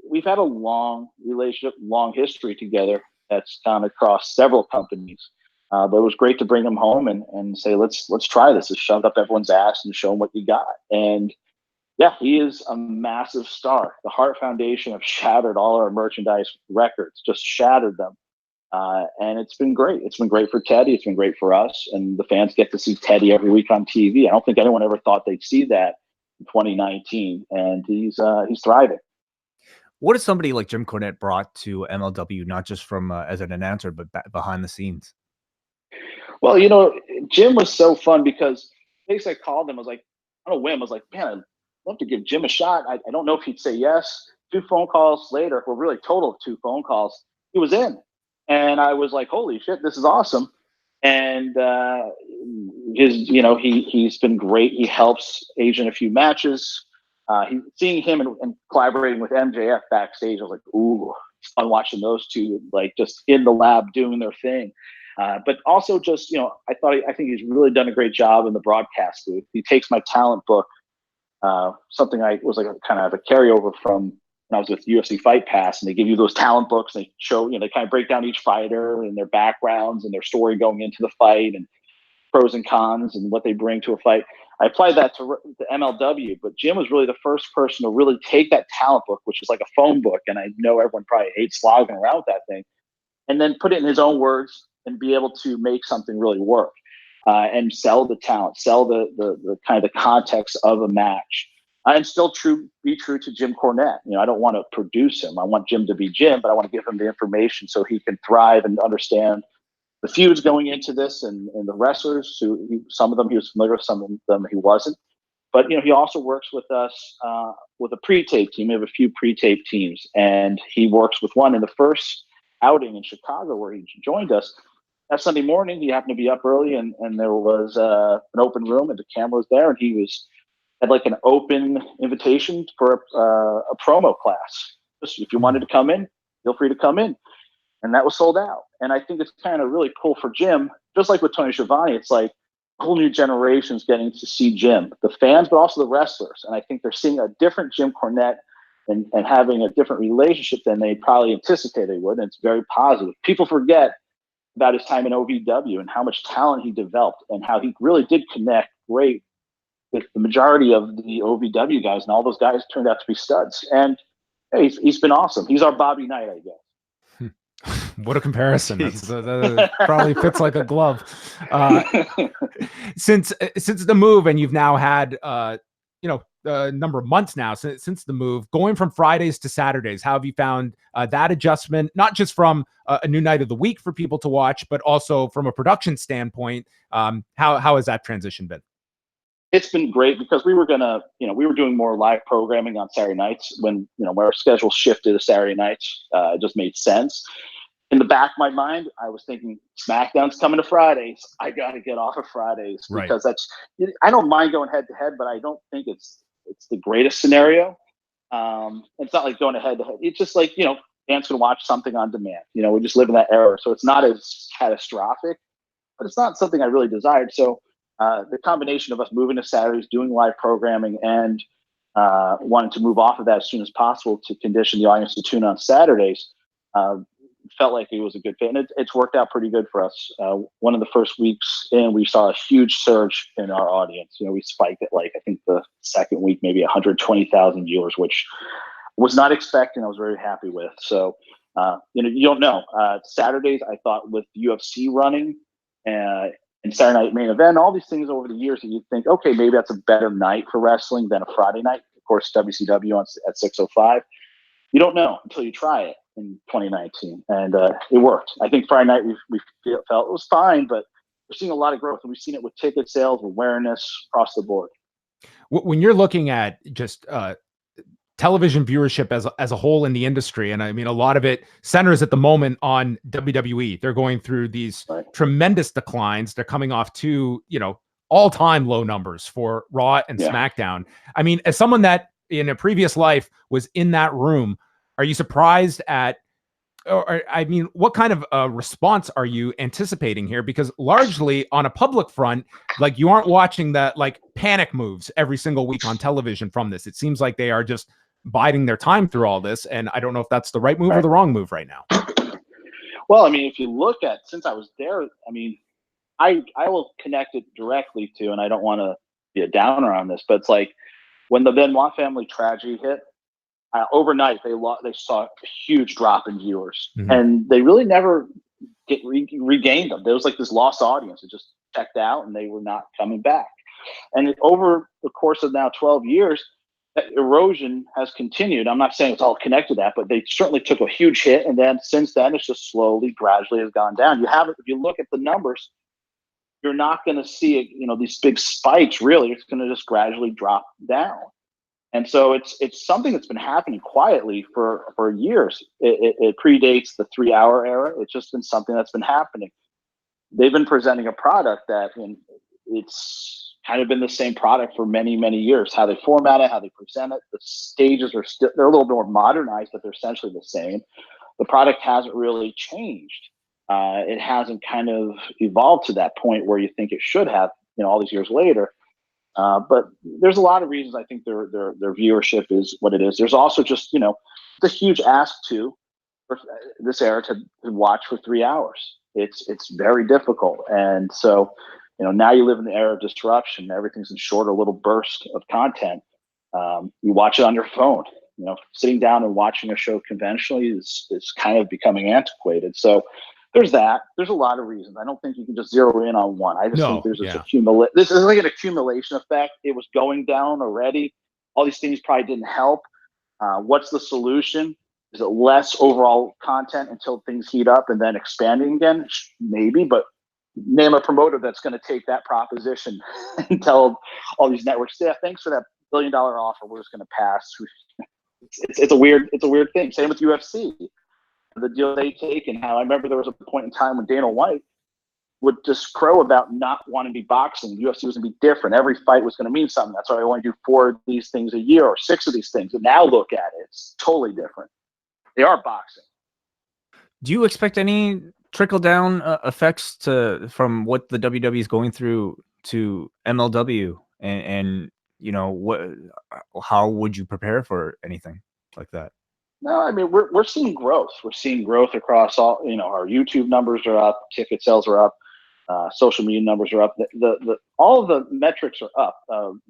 we've had a long relationship, long history together that's gone across several companies. But it was great to bring him home and say, let's try this. Let's shove it up everyone's ass and show him what you got. And yeah, he is a massive star. The Hart Foundation have shattered all our merchandise records, just shattered them. And it's been great. It's been great for Teddy. It's been great for us. And the fans get to see Teddy every week on TV. I don't think anyone ever thought they'd see that in 2019. And he's thriving. What has somebody like Jim Cornette brought to MLW, not just from as an announcer, but behind the scenes? Well, Jim was so fun because basically I called him. I was like, on a whim, I was like, man, I'd love to give Jim a shot. I don't know if he'd say yes. 2 phone calls later, well, really total of 2 phone calls, he was in. And I was like, holy shit, this is awesome. And he's been great. He helps agent a few matches. Seeing him and collaborating with MJF backstage, I was like, ooh, it's fun watching those two like just in the lab doing their thing. But also just, I think he's really done a great job in the broadcast booth. He takes my talent book, something I was like a kind of a carryover from when I was with UFC Fight Pass, and they give you those talent books. And they show, they kind of break down each fighter and their backgrounds and their story going into the fight and pros and cons and what they bring to a fight. I applied that to MLW, but Jim was really the first person to really take that talent book, which is like a phone book, and I know everyone probably hates slogging around with that thing, and then put it in his own words and be able to make something really work, and sell the talent, sell the kind of the context of a match, and still be true to Jim Cornette. I don't want to produce him. I want Jim to be Jim, but I want to give him the information so he can thrive and understand the feuds going into this and the wrestlers. Some of them he was familiar with, some of them he wasn't. But he also works with us with a pre-tape team. We have a few pre-tape teams, and he works with one in the first outing in Chicago where he joined us. That Sunday morning, he happened to be up early, and there was an open room, and the camera was there, and he had like an open invitation for a promo class. Just if you wanted to come in, feel free to come in. and that was sold out. And I think it's kind of really cool for Jim, just like with Tony Schiavone. It's like a whole new generation's getting to see Jim, the fans, but also the wrestlers. And I think they're seeing a different Jim Cornette and having a different relationship than they probably anticipated they would. And it's very positive. People forget about his time in OVW and how much talent he developed and how he really did connect great with the majority of the OVW guys, and all those guys turned out to be studs. And hey, he's been awesome. He's our Bobby Knight, I guess. What a comparison! That probably fits like a glove. Since the move, and you've now had a number of months now since the move, going from Fridays to Saturdays, how have you found that adjustment? Not just from a new night of the week for people to watch, but also from a production standpoint. How has that transition been? It's been great because we were doing more live programming on Saturday nights when our schedule shifted to Saturday nights. It just made sense. In the back of my mind, I was thinking SmackDown's coming to Fridays. I got to get off of Fridays because I don't mind going head to head, but I don't think it's the greatest scenario. It's not like going head to head. It's just like, fans can watch something on demand. We just live in that era. So it's not as catastrophic, but it's not something I really desired. So the combination of us moving to Saturdays, doing live programming, and wanting to move off of that as soon as possible to condition the audience to tune on Saturdays felt like it was a good fit. And it's worked out pretty good for us. One of the first weeks in, we saw a huge surge in our audience. We spiked at I think the second week, maybe 120,000 viewers, which was not expecting. I was very happy with. So, you don't know. Saturdays, I thought with UFC running and Saturday Night Main Event, all these things over the years that you'd think, okay, maybe that's a better night for wrestling than a Friday night. Of course, WCW at 6:05. You don't know until you try it in 2019, and it worked. I think Friday night we felt it was fine, but we're seeing a lot of growth, and we've seen it with ticket sales, awareness across the board. When you're looking at just television viewership as a whole in the industry, and I mean, a lot of it centers at the moment on WWE. They're going through these tremendous declines. They're coming off two, all-time low numbers for Raw and SmackDown. I mean, as someone that in a previous life was in that room, are you surprised at, or I mean, what kind of response are you anticipating here? Because largely on a public front, you aren't watching the panic moves every single week on television from this. It seems like they are just biding their time through all this. And I don't know if that's the right move or the wrong move right now. Well, I mean, if you look at, since I was there, I mean, I will connect it directly to, and I don't want to be a downer on this, but it's like when the Benoit family tragedy hit, overnight they saw a huge drop in viewers, and they really never regained them. There was this lost audience that just checked out, and they were not coming back. And over the course of now 12 years, that erosion has continued. I'm not saying it's all connected to that, but they certainly took a huge hit, and then since then it's just slowly, gradually has gone down. If you look at the numbers, you're not going to see these big spikes. Really, it's going to just gradually drop down. And so it's something that's been happening quietly for years. It predates the 3-hour era. It's just been something that's been happening. They've been presenting a product that it's kind of been the same product for many, many years. How they format it, how they present it. The stages they're a little more modernized, but they're essentially the same. The product hasn't really changed. It hasn't kind of evolved to that point where you think it should have, all these years later. But there's a lot of reasons I think their viewership is what it is. There's also just, the huge ask for this era to watch for 3 hours. It's very difficult. And so, now you live in the era of disruption. Everything's in shorter little bursts of content. You watch it on your phone. Sitting down and watching a show conventionally is kind of becoming antiquated. So there's that. There's a lot of reasons. I don't think you can just zero in on one. I just think there's this is like an accumulation effect. It was going down already. All these things probably didn't help. What's the solution? Is it less overall content until things heat up and then expanding again? Maybe, but name a promoter that's going to take that proposition and tell all these networks, yeah, thanks for that $1 billion offer. We're just going to pass. It's a weird thing. Same with UFC. The deal they take, and how I remember there was a point in time when Dana White would just crow about not wanting to be boxing. UFC was going to be different. Every fight was going to mean something. That's why I want to do 4 of these things a year or 6 of these things. And now look at it. It's totally different. They are boxing. Do you expect any trickle down effects from what the WWE is going through to MLW, and how would you prepare for anything like that? No, I mean we're seeing growth. We're seeing growth across all. Our YouTube numbers are up, ticket sales are up, social media numbers are up. All of the metrics are up.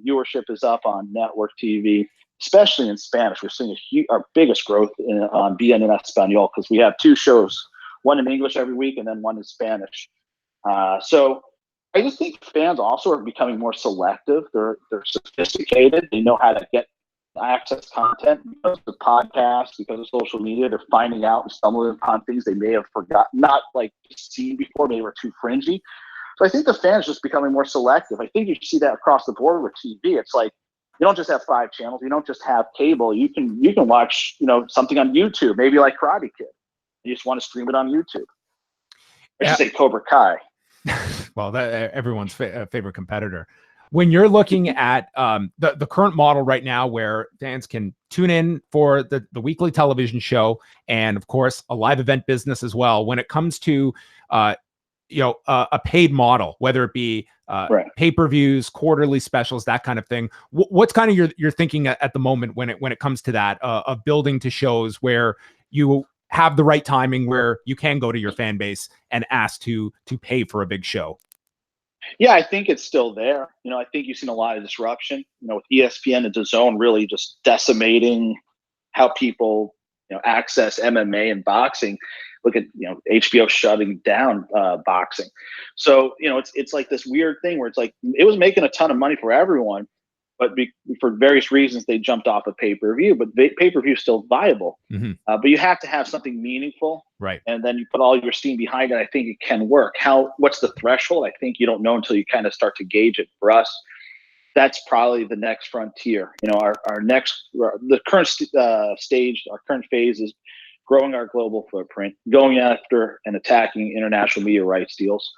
Viewership is up on network TV, especially in Spanish. We're seeing our biggest growth on BN en Español, because we have 2 shows, one in English every week and then one in Spanish. So I just think fans also are becoming more selective. They're sophisticated. They know how to get access content because of podcasts, because of social media. They're finding out and stumbling upon things they may have forgotten, not like seen before, maybe were too fringy. So I think the fans just becoming more selective. I think you see that across the board with TV. It's like you don't just have 5 channels. You don't just have cable. You can watch something on YouTube, maybe like Karate Kid. You just want to stream it on YouTube. I should say Cobra Kai. Well, that everyone's favorite competitor. When you're looking at the current model right now, where fans can tune in for the weekly television show, and of course a live event business as well, when it comes to a paid model, whether it be pay-per-views, quarterly specials, that kind of thing, what's kind of your thinking at the moment when it comes to that, of building to shows where you have the right timing, where you can go to your fan base and ask to pay for a big show? Yeah, I think it's still there. I think you've seen a lot of disruption, with ESPN and DAZN really just decimating how people, access MMA and boxing. Look at, HBO shutting down boxing. So, it's like this weird thing where it's like, it was making a ton of money for everyone, but for various reasons, they jumped off of pay-per-view, but pay-per-view is still viable. Mm-hmm. But you have to have something meaningful. Right. And then you put all your steam behind it. I think it can work. What's the threshold? I think you don't know until you kind of start to gauge it. For us, that's probably the next frontier. The current stage, our current phase is growing our global footprint, going after and attacking international media rights deals.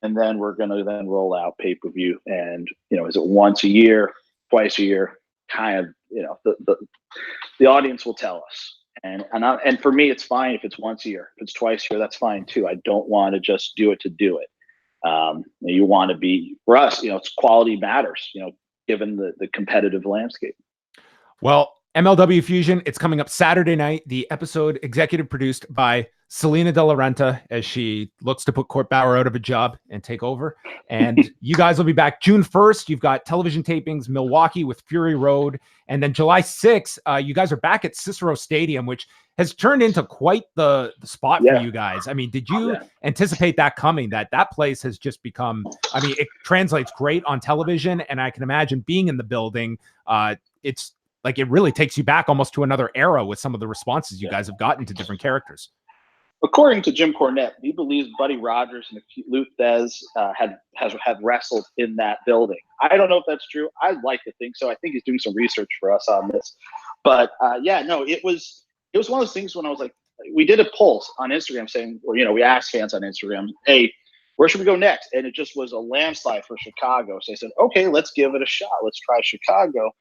And then we're going to then roll out pay-per-view. And, is it once a year, twice a year? Kind of, the audience will tell us. And for me, it's fine if it's once a year. If it's twice a year, that's fine too. I don't want to just do it to do it. You want to be, for us, it's quality matters, given the competitive landscape. Well, MLW Fusion, it's coming up Saturday night. The episode executive produced by Salina de la Renta, as she looks to put Court Bauer out of a job and take over. And you guys will be back June 1st. You've got television tapings, Milwaukee with Fury Road. And then July 6th, you guys are back at Cicero Stadium, which has turned into quite the spot for you guys. I mean, did you anticipate that coming? That place has just become, it translates great on television. And I can imagine being in the building, it's like it really takes you back almost to another era with some of the responses you guys have gotten to different characters. According to Jim Cornette, he believes Buddy Rogers and Lou Thez had wrestled in that building. I don't know if that's true. I'd like to think so. I think he's doing some research for us on this. But it was one of those things when I was like, we did a poll on Instagram saying, or we asked fans on Instagram, hey, where should we go next? And it just was a landslide for Chicago. So I said, okay, let's give it a shot. Let's try Chicago.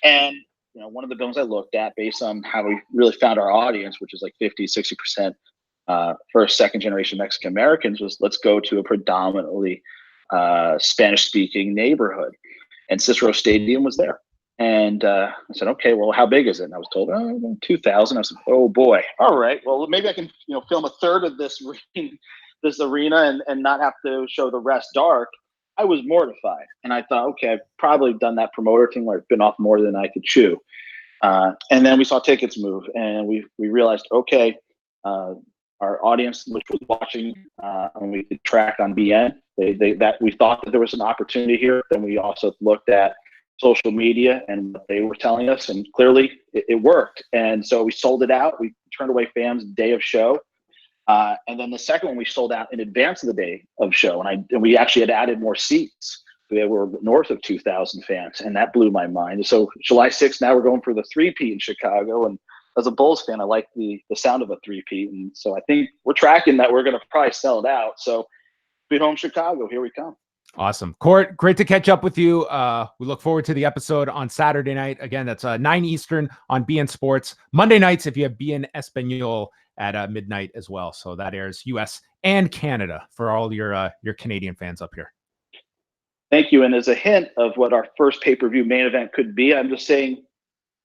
And one of the films I looked at, based on how we really found our audience, which is like 50-60% first, second generation Mexican Americans, was let's go to a predominantly Spanish speaking neighborhood. And Cicero Stadium was there. And I said, okay, well, how big is it? And I was told, 2,000. I said, oh boy. All right. Well, maybe I can, film a third of this arena and not have to show the rest dark. I was mortified. And I thought, okay, I've probably done that promoter thing where I've been off more than I could chew. And then we saw tickets move, and we realized, okay, our audience, which was watching, and we could track on BN, that we thought that there was an opportunity here. Then we also looked at social media and what they were telling us, and clearly it worked. And so we sold it out. We turned away fans day of show. And then the second one we sold out in advance of the day of show. And we actually had added more seats. We were north of 2,000 fans, and that blew my mind. So July 6th, now we're going for the 3-peat in Chicago. And as a Bulls fan, I like the sound of a 3-peat. And so I think we're tracking that we're going to probably sell it out. So Sweet Home Chicago, here we come. Awesome. Court, great to catch up with you. We look forward to the episode on Saturday night. Again, that's 9 Eastern on BN Sports. Monday nights, if you have BN Español at midnight as well. So that airs US and Canada for all your Canadian fans up here. Thank you. And as a hint of what our first pay-per-view main event could be, I'm just saying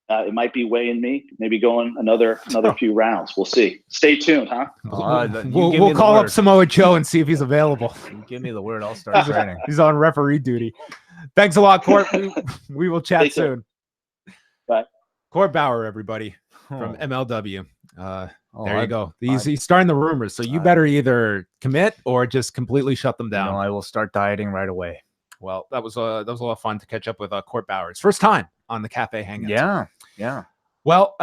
it might be Wai and me, maybe going another few rounds. We'll see. Stay tuned, huh? We'll call up Samoa Joe and see if he's available. You give me the word, I'll start training. He's on referee duty. Thanks a lot, Court. We will chat soon. Bye. Court Bauer, everybody, from MLW. There you go. He's starting the rumors, so you better either commit or just completely shut them down. I will start dieting right away. Well, that was a lot of fun to catch up with Court Bauer. It's first time on the Café Hangout. Yeah. Well,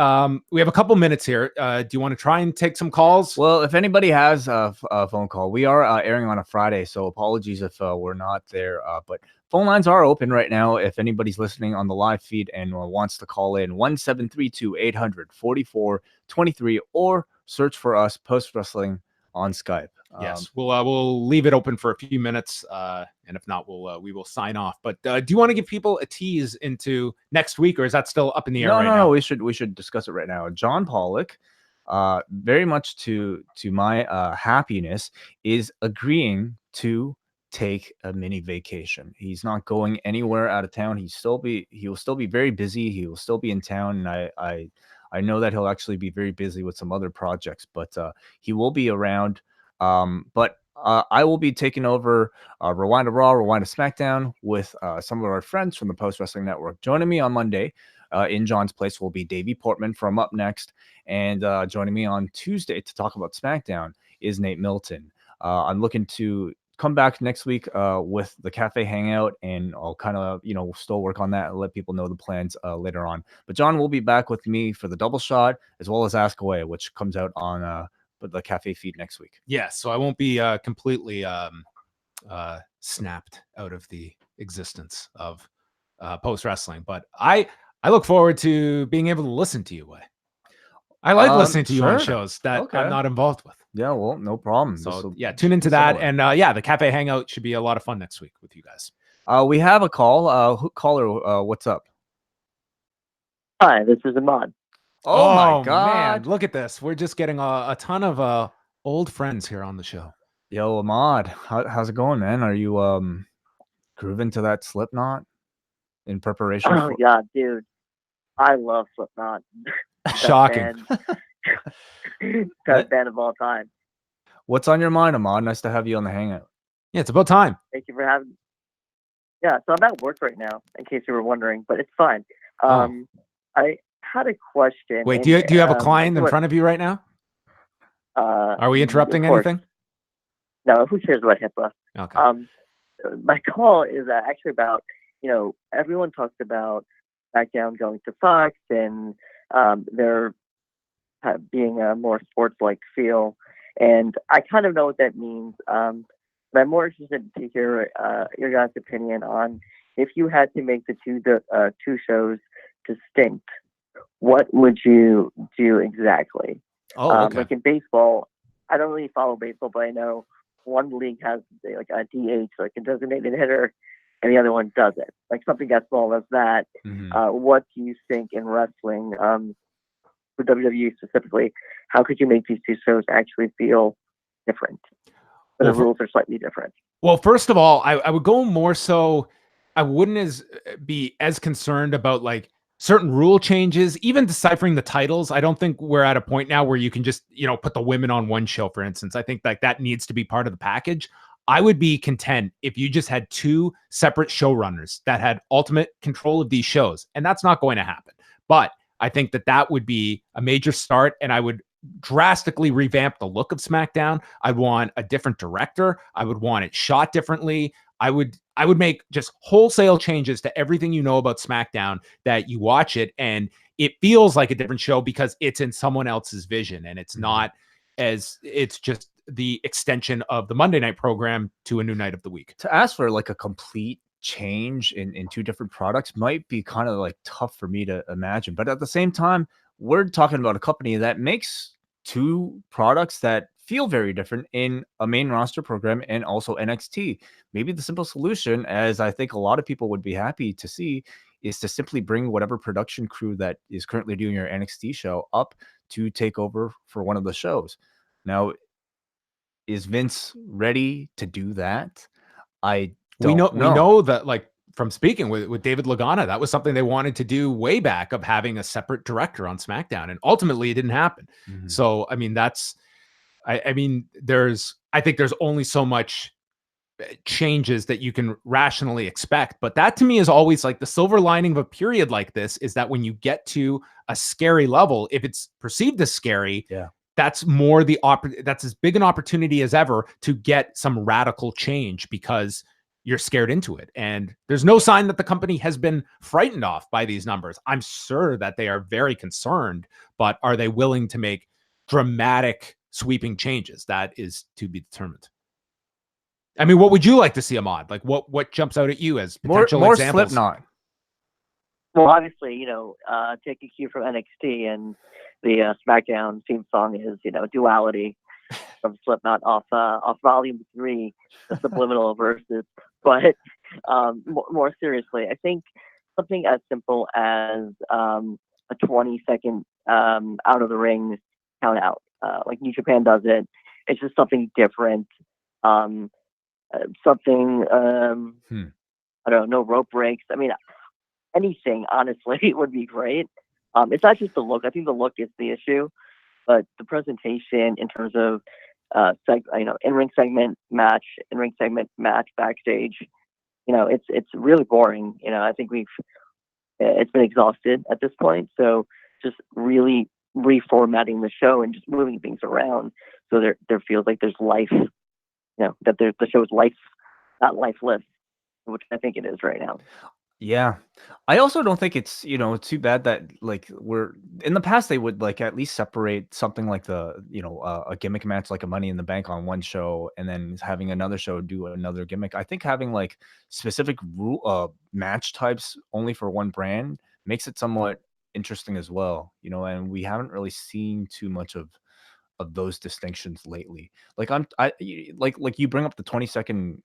we have a couple minutes here. Do you want to try and take some calls? Well, if anybody has a phone call, we are airing on a Friday, so apologies if we're not there. But phone lines are open right now. If anybody's listening on the live feed and wants to call in, 1-732-800-4423, or search for us, Post Wrestling, on Skype. Yes, we'll leave it open for a few minutes, and if not, we will sign off. But do you want to give people a tease into next week, or is that still up in the air? No. We should discuss it right now. John Pollock, very much to my happiness, is agreeing to take a mini vacation. He's not going anywhere out of town. He will still be very busy. He will still be in town, and I know that he'll actually be very busy with some other projects, but he will be around. But I will be taking over Rewind to Raw, Rewind to SmackDown with some of our friends from the Post Wrestling Network. Joining me on Monday in John's place will be Davey Portman from Up Next. And joining me on Tuesday to talk about SmackDown is Nate Milton. I'm looking to come back next week with the Café Hangout, and I'll kind of, still work on that and let people know the plans later on. But John will be back with me for the double shot, as well as Ask Away, which comes out on the Café feed next week. Yes, so I won't be completely snapped out of the existence of Post Wrestling, but I look forward to being able to listen to you, Wai. I like listening to you on shows that I'm not involved with. Yeah, well, no problem. So tune into that, and the Café Hangout should be a lot of fun next week with you guys. We have a call. Caller, what's up? Hi, this is Ahmad. Oh my God! Man, look at this. We're just getting a ton of old friends here on the show. Yo, Ahmad, how's it going, man? Are you grooving to that Slipknot in preparation? Oh yeah, dude, I love Slipknot. Shocking. Best band of all time. What's on your mind, Ahmad? Nice to have you on the Hangout. Yeah, it's about time. Thank you for having me. Yeah, so I'm at work right now, in case you were wondering, but it's fine. I had a question. Wait, do you have a client in front of you right now? Are we interrupting anything? No, who cares about HIPAA? Okay. My call is actually about, everyone talks about SmackDown going to Fox and there being a more sports-like feel, and I kind of know what that means. But I'm more interested to hear your guys' opinion on if you had to make the two shows distinct, what would you do exactly? Okay. Like in baseball, I don't really follow baseball, but I know one league has like a DH, like a designated hitter, and the other one doesn't. Like something as small as that. Mm-hmm. What do you think in wrestling, for WWE specifically, how could you make these two shows actually feel different? But the rules are slightly different. Well, first of all, I would go more so, I wouldn't be as concerned about like certain rule changes, even deciphering the titles. I don't think we're at a point now where you can just, put the women on one show, for instance. I think that needs to be part of the package. I would be content if you just had two separate showrunners that had ultimate control of these shows, and that's not going to happen. But I think that would be a major start, and I would drastically revamp the look of SmackDown. I'd want a different director. I would want it shot differently. I would make just wholesale changes to everything you know about SmackDown, that you watch it and it feels like a different show because it's in someone else's vision, and it's not it's just the extension of the Monday night program to a new night of the week. To ask for like a complete change in two different products might be kind of like tough for me to imagine, but at the same time, we're talking about a company that makes two products that feel very different in a main roster program and also NXT. Maybe the simple solution, as I think a lot of people would be happy to see, is to simply bring whatever production crew that is currently doing your NXT show up to take over for one of the shows. Now, is Vince ready to do that? I don't know. We know that, like, from speaking with David Lagana, that was something they wanted to do way back, of having a separate director on SmackDown, and ultimately it didn't happen. So, I mean, I think there's only so much changes that you can rationally expect, but that to me is always like the silver lining of a period like this, is that when you get to a scary level, if it's perceived as scary, that's more that's as big an opportunity as ever to get some radical change, because you're scared into it. And there's no sign that the company has been frightened off by these numbers. I'm sure that they are very concerned, but are they willing to make dramatic sweeping changes? That is to be determined. I mean, what would you like to see, Ahmad? Like, what jumps out at you as potential more examples? Slipknot. Well, obviously, take a cue from NXT, and the SmackDown theme song is, Duality from Slipknot off Volume 3, the subliminal verses. But more seriously, I think something as simple as a 20-second out of the ring count out, like New Japan does it. It's just something different. Something I don't know, rope breaks. I mean, anything honestly would be great. It's not just the look. I think the look is the issue, but the presentation in terms of in-ring segment match, backstage, it's really boring. I think it's been exhausted at this point. So just really reformatting the show and just moving things around so there feels like there's life. That the show is life, not lifeless, which I think it is right now. Yeah. I also don't think it's, too bad that, like, we're in the past, they would, like, at least separate something like the, a gimmick match, like a Money in the Bank on one show, and then having another show do another gimmick. I think having, like, specific match types only for one brand makes it somewhat interesting as well, and we haven't really seen too much of those distinctions lately. Like like you bring up the 20-second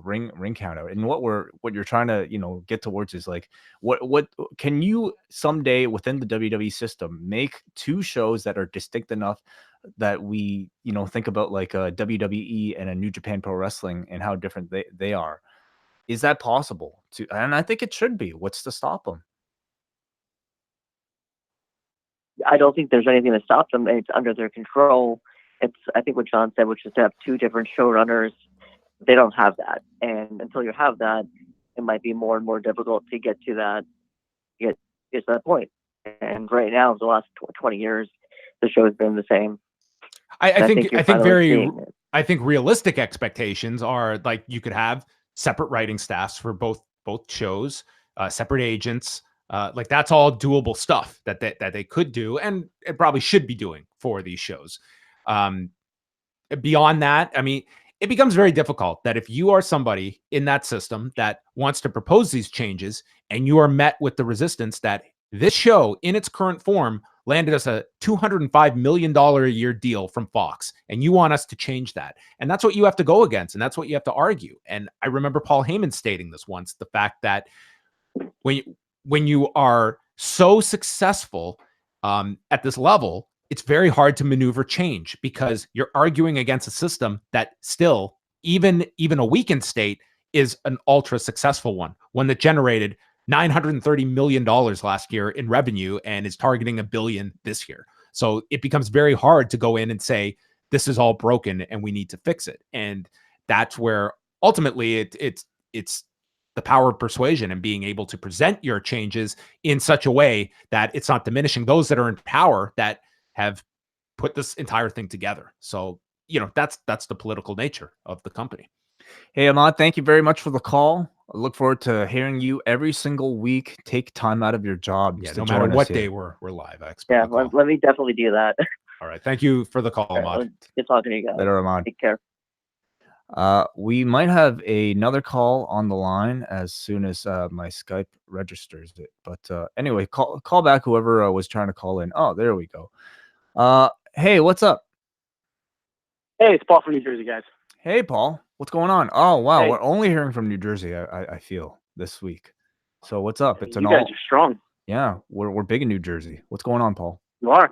ring count out, and what you're trying to get towards is like what can you someday within the WWE system make two shows that are distinct enough that we think about like a WWE and a New Japan Pro Wrestling and how different they are? Is that possible? And I think it should be. What's to stop them? I don't think there's anything to stop them. It's under their control. It's, I think, what John said, which is to have two different showrunners. They don't have that, and until you have that, it might be more and more difficult to get to that. Get to that point. And right now, the last 20 years, the show has been the same. I think realistic expectations are like you could have separate writing staffs for both shows, separate agents. Like that's all doable stuff that they could do, and it probably should be doing for these shows. Beyond that, I mean, it becomes very difficult that if you are somebody in that system that wants to propose these changes and you are met with the resistance that this show in its current form landed us a $205 million a year deal from Fox, and you want us to change that. And that's what you have to go against, and that's what you have to argue. And I remember Paul Heyman stating this once, the fact that when you are so successful at this level, it's very hard to maneuver change because you're arguing against a system that still, even a weakened state, is an ultra successful one that generated $930 million last year in revenue and is targeting $1 billion this year. So it becomes very hard to go in and say, this is all broken and we need to fix it. And that's where ultimately it's the power of persuasion and being able to present your changes in such a way that it's not diminishing those that are in power that have put this entire thing together. So, that's the political nature of the company. Hey, Ahmad, thank you very much for the call. I look forward to hearing you every single week. Take time out of your job. Yeah, no matter what day we're live. I expect. Yeah, let me definitely do that. All right. Thank you for the call, Ahmad. Good talking to you guys. Later, Ahmad. Take care. We might have another call on the line as soon as my Skype registers it. But anyway, call back whoever was trying to call in. Oh, there we go. Hey, what's up? Hey, it's Paul from New Jersey, guys. Hey, Paul. What's going on? Oh, wow. Hey. We're only hearing from New Jersey, I feel, this week. So what's up? It's you guys are strong. Yeah, we're big in New Jersey. What's going on, Paul? You are.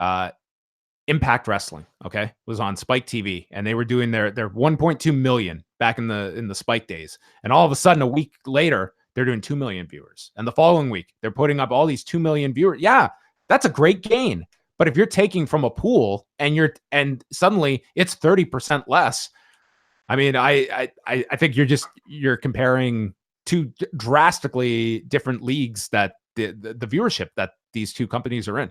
Impact Wrestling, okay, was on Spike TV, and they were doing their 1.2 million back in the Spike days, and all of a sudden a week later they're doing 2 million viewers, and the following week they're putting up all these 2 million viewers. Yeah, that's a great gain, but if you're taking from a pool and suddenly it's 30% less, I mean, I think you're comparing two drastically different leagues that the viewership that these two companies are in.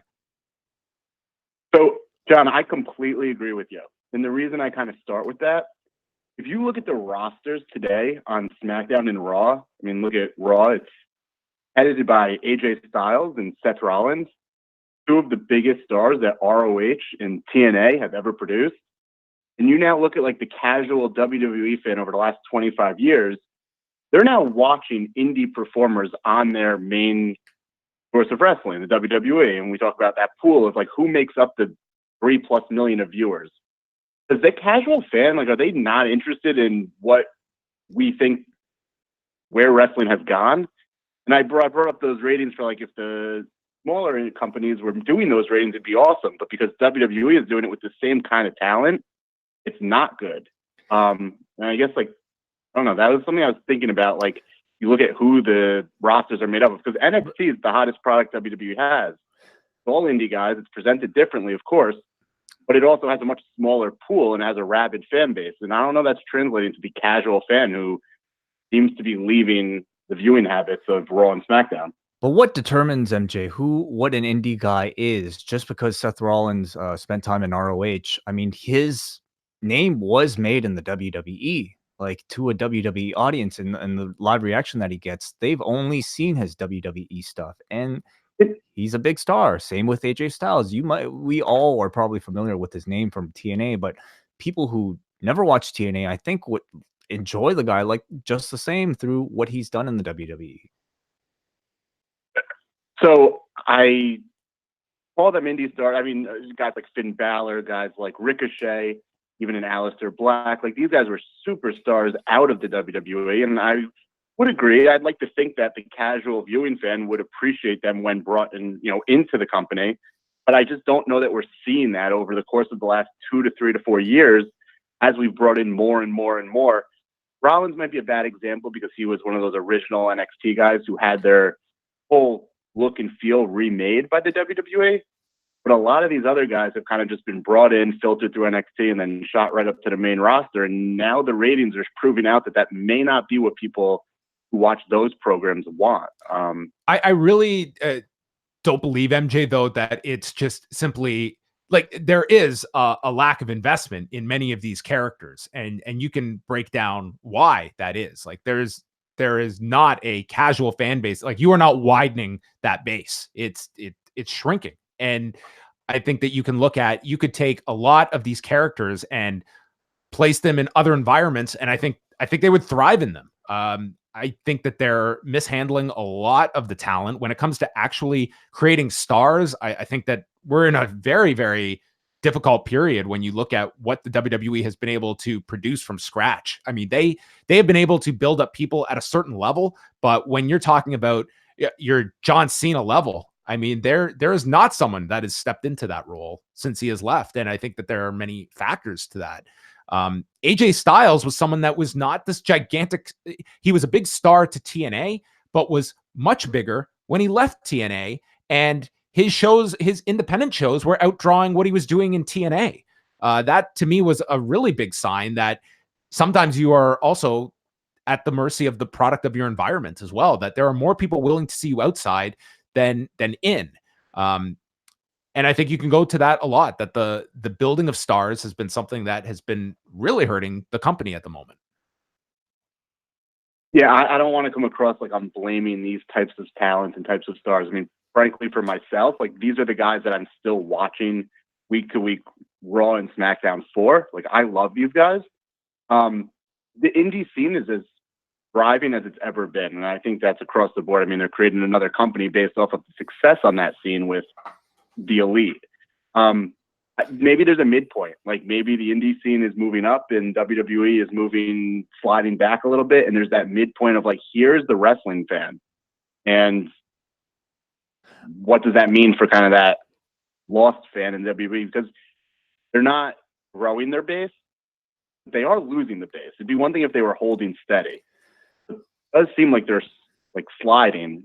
So, John, I completely agree with you. And the reason I kind of start with that, if you look at the rosters today on SmackDown and Raw, I mean, look at Raw, it's edited by AJ Styles and Seth Rollins, two of the biggest stars that ROH and TNA have ever produced. And you now look at like the casual WWE fan over the last 25 years, they're now watching indie performers on their main source of wrestling, the WWE. And we talk about that pool of like who makes up the 3+ million of viewers. Does the casual fan, like, are they not interested in what we think where wrestling has gone? And I brought up those ratings for like if the smaller companies were doing those ratings, it'd be awesome. But because WWE is doing it with the same kind of talent, it's not good. And I guess like, I don't know, that was something I was thinking about. Like you look at who the rosters are made up of, because NXT is the hottest product WWE has. It's all indie guys. It's presented differently, of course, but it also has a much smaller pool and has a rabid fan base. And I don't know that's translating to the casual fan who seems to be leaving the viewing habits of Raw and SmackDown. But what determines, MJ, what an indie guy is? Just because Seth Rollins spent time in ROH, I mean, his name was made in the WWE, like to a WWE audience, and the live reaction that he gets, they've only seen his WWE stuff, and he's a big star. Same with AJ Styles. We all are probably familiar with his name from TNA, but people who never watched TNA, I think, would enjoy the guy like just the same through what he's done in the WWE. So I call them indie stars. I mean, guys like Finn Balor, guys like Ricochet, even an Aleister Black. Like these guys were superstars out of the WWE, and I would agree. I'd like to think that the casual viewing fan would appreciate them when brought in, into the company. But I just don't know that we're seeing that over the course of the last 2 to 3 to 4 years as we've brought in more and more and more. Rollins might be a bad example because he was one of those original NXT guys who had their whole look and feel remade by the WWE. But a lot of these other guys have kind of just been brought in, filtered through NXT, and then shot right up to the main roster. And now the ratings are proving out that may not be what people who watch those programs want. I really don't believe, MJ, though, that it's just simply like there is a lack of investment in many of these characters, and you can break down why that is. Like there is not a casual fan base. Like you are not widening that base. It's shrinking. And I think that you could take a lot of these characters and place them in other environments, and I think they would thrive in them. I think that they're mishandling a lot of the talent when it comes to actually creating stars. I think that we're in a very, very difficult period when you look at what the WWE has been able to produce from scratch. I mean, they have been able to build up people at a certain level, but when you're talking about your John Cena level, I mean, there is not someone that has stepped into that role since he has left. And I think that there are many factors to that. AJ Styles was someone that was not this gigantic. He was a big star to TNA, but was much bigger when he left TNA, and his independent shows were outdrawing what he was doing in TNA. That to me was a really big sign that sometimes you are also at the mercy of the product of your environment as well, that there are more people willing to see you outside than in. And I think you can go to that a lot, that the building of stars has been something that has been really hurting the company at the moment. Yeah, I don't want to come across like I'm blaming these types of talents and types of stars. I mean, frankly, for myself, like these are the guys that I'm still watching week to week Raw and SmackDown for. Like I love these guys. The indie scene is as thriving as it's ever been. And I think that's across the board. I mean, they're creating another company based off of the success on that scene with the Elite. Maybe there's a midpoint. Like maybe the indie scene is moving up and WWE is sliding back a little bit. And there's that midpoint of like, here's the wrestling fan. And what does that mean for kind of that lost fan in WWE because they're not growing their base. They are losing the base. It'd be one thing if they were holding steady. It does seem like they're like sliding,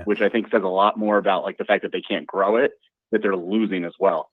which I think says a lot more about like the fact that they can't grow it, that they're losing as well.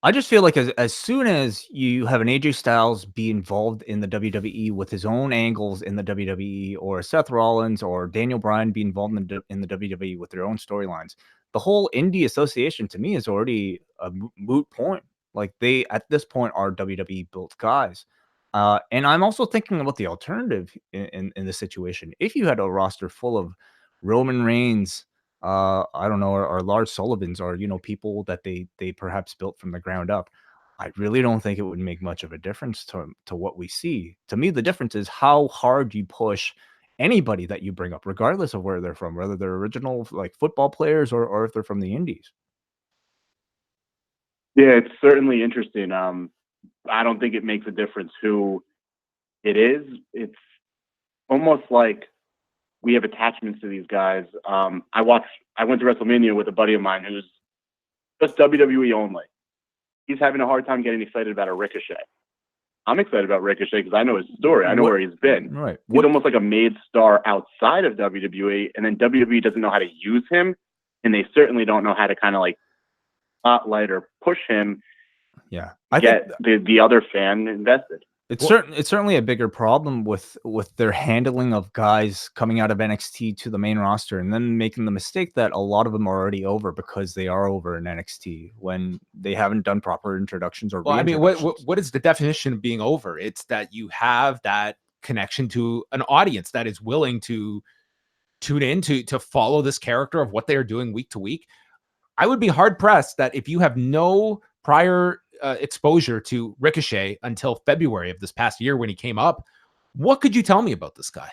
I just feel like as soon as you have an AJ Styles be involved in the WWE with his own angles in the WWE, or Seth Rollins or Daniel Bryan be involved in the WWE with their own storylines, the whole indie association to me is already a moot point. Like they, at this point, are WWE built guys. And I'm also thinking about the alternative in the situation. If you had a roster full of Roman Reigns, I don't know, or Lars Sullivans, or, you know, people that they perhaps built from the ground up, I really don't think it would make much of a difference to what we see. To me, the difference is how hard you push anybody that you bring up, regardless of where they're from, whether they're original like football players or if they're from the indies. Yeah, it's certainly interesting. I don't think it makes a difference who it is. It's almost like we have attachments to these guys. I went to WrestleMania with a buddy of mine who's just WWE only. He's having a hard time getting excited about a Ricochet. I'm excited about Ricochet because I know his story. I know where he's been. Right. He's almost like a made star outside of WWE, and then WWE doesn't know how to use him, and they certainly don't know how to kind of like spotlight or push him. Yeah, I get the other fan invested. It's certainly a bigger problem with their handling of guys coming out of NXT to the main roster and then making the mistake that a lot of them are already over because they are over in NXT when they haven't done proper introductions or well, I mean, what is the definition of being over? It's that you have that connection to an audience that is willing to tune in to follow this character of what they are doing week to week. I would be hard pressed that if you have no prior exposure to Ricochet until February of this past year when he came up, what could you tell me about this guy?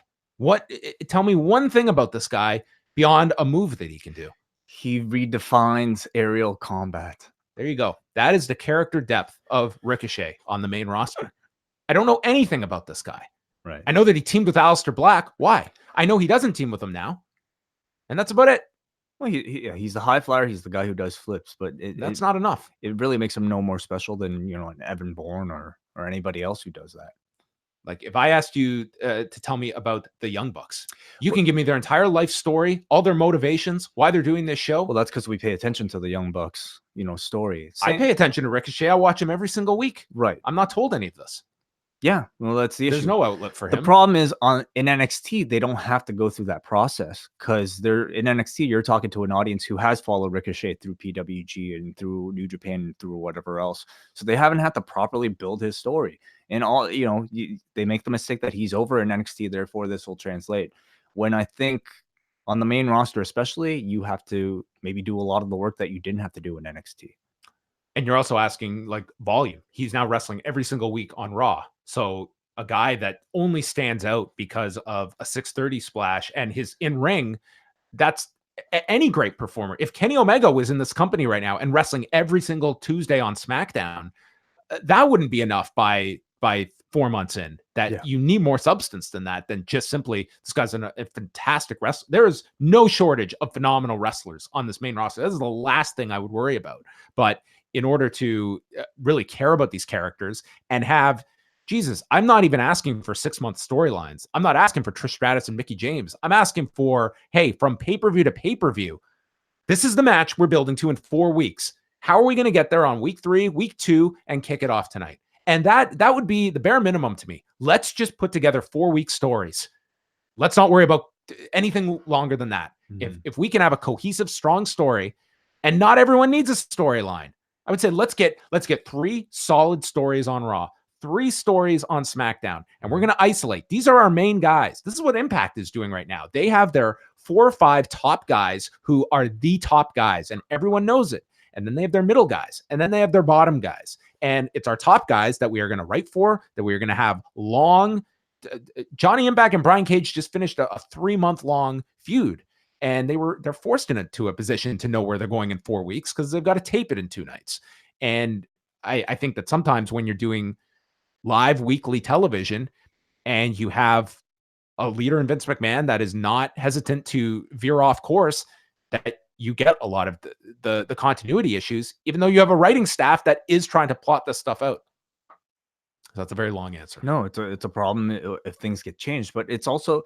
Tell me one thing about this guy beyond a move that he can do. He redefines aerial combat. There you go. That is the character depth of Ricochet on the main roster. I don't know anything about this guy. Right. I know that he teamed with Aleister Black. Why? I know he doesn't team with him now. And that's about it. Well, he's the high flyer. He's the guy who does flips, but that's not enough. It really makes him no more special than, you know, an Evan Bourne or anybody else who does that. Like if I asked you to tell me about the Young Bucks, you can give me their entire life story, all their motivations, why they're doing this show. Well, that's because we pay attention to the Young Bucks, you know, story. I pay attention to Ricochet. I watch him every single week. Right. I'm not told any of this. Yeah, well, that's the issue. There's no outlet for him. The problem is in NXT, they don't have to go through that process because they're in NXT. You're talking to an audience who has followed Ricochet through PWG and through New Japan and through whatever else. So they haven't had to properly build his story. And all, you know, they make the mistake that he's over in NXT. Therefore, this will translate. When I think on the main roster, especially, you have to maybe do a lot of the work that you didn't have to do in NXT. And you're also asking like volume. He's now wrestling every single week on Raw. So a guy that only stands out because of a 630 splash and his in-ring, that's any great performer. If Kenny Omega was in this company right now and wrestling every single Tuesday on SmackDown, that wouldn't be enough by 4 months in. You need more substance than that, than just simply this guy's a fantastic wrestler. There is no shortage of phenomenal wrestlers on this main roster. This is the last thing I would worry about. But in order to really care about these characters and have, Jesus, I'm not even asking for 6-month storylines. I'm not asking for Trish Stratus and Mickie James. I'm asking for, hey, from pay-per-view to pay-per-view, this is the match we're building to in 4 weeks. How are we going to get there on week 3, week 2, and kick it off tonight? And that would be the bare minimum to me. Let's just put together 4-week stories. Let's not worry about anything longer than that. Mm-hmm. If we can have a cohesive, strong story, and not everyone needs a storyline, I would say let's get 3 solid stories on Raw, 3 stories on SmackDown, and we're going to isolate. These are our main guys. This is what Impact is doing right now. They have their 4 or 5 top guys who are the top guys, and everyone knows it. And then they have their middle guys, and then they have their bottom guys. And it's our top guys that we are going to write for, that we are going to have long. Johnny Impact and Brian Cage just finished a 3-month-long feud, and they're forced into a position to know where they're going in 4 weeks because they've got to tape it in 2 nights. And I think that sometimes when you're doing live weekly television and you have a leader in Vince McMahon that is not hesitant to veer off course, that you get a lot of the continuity issues, even though you have a writing staff that is trying to plot this stuff out. So that's a very long answer. No, it's a problem if things get changed, but it's also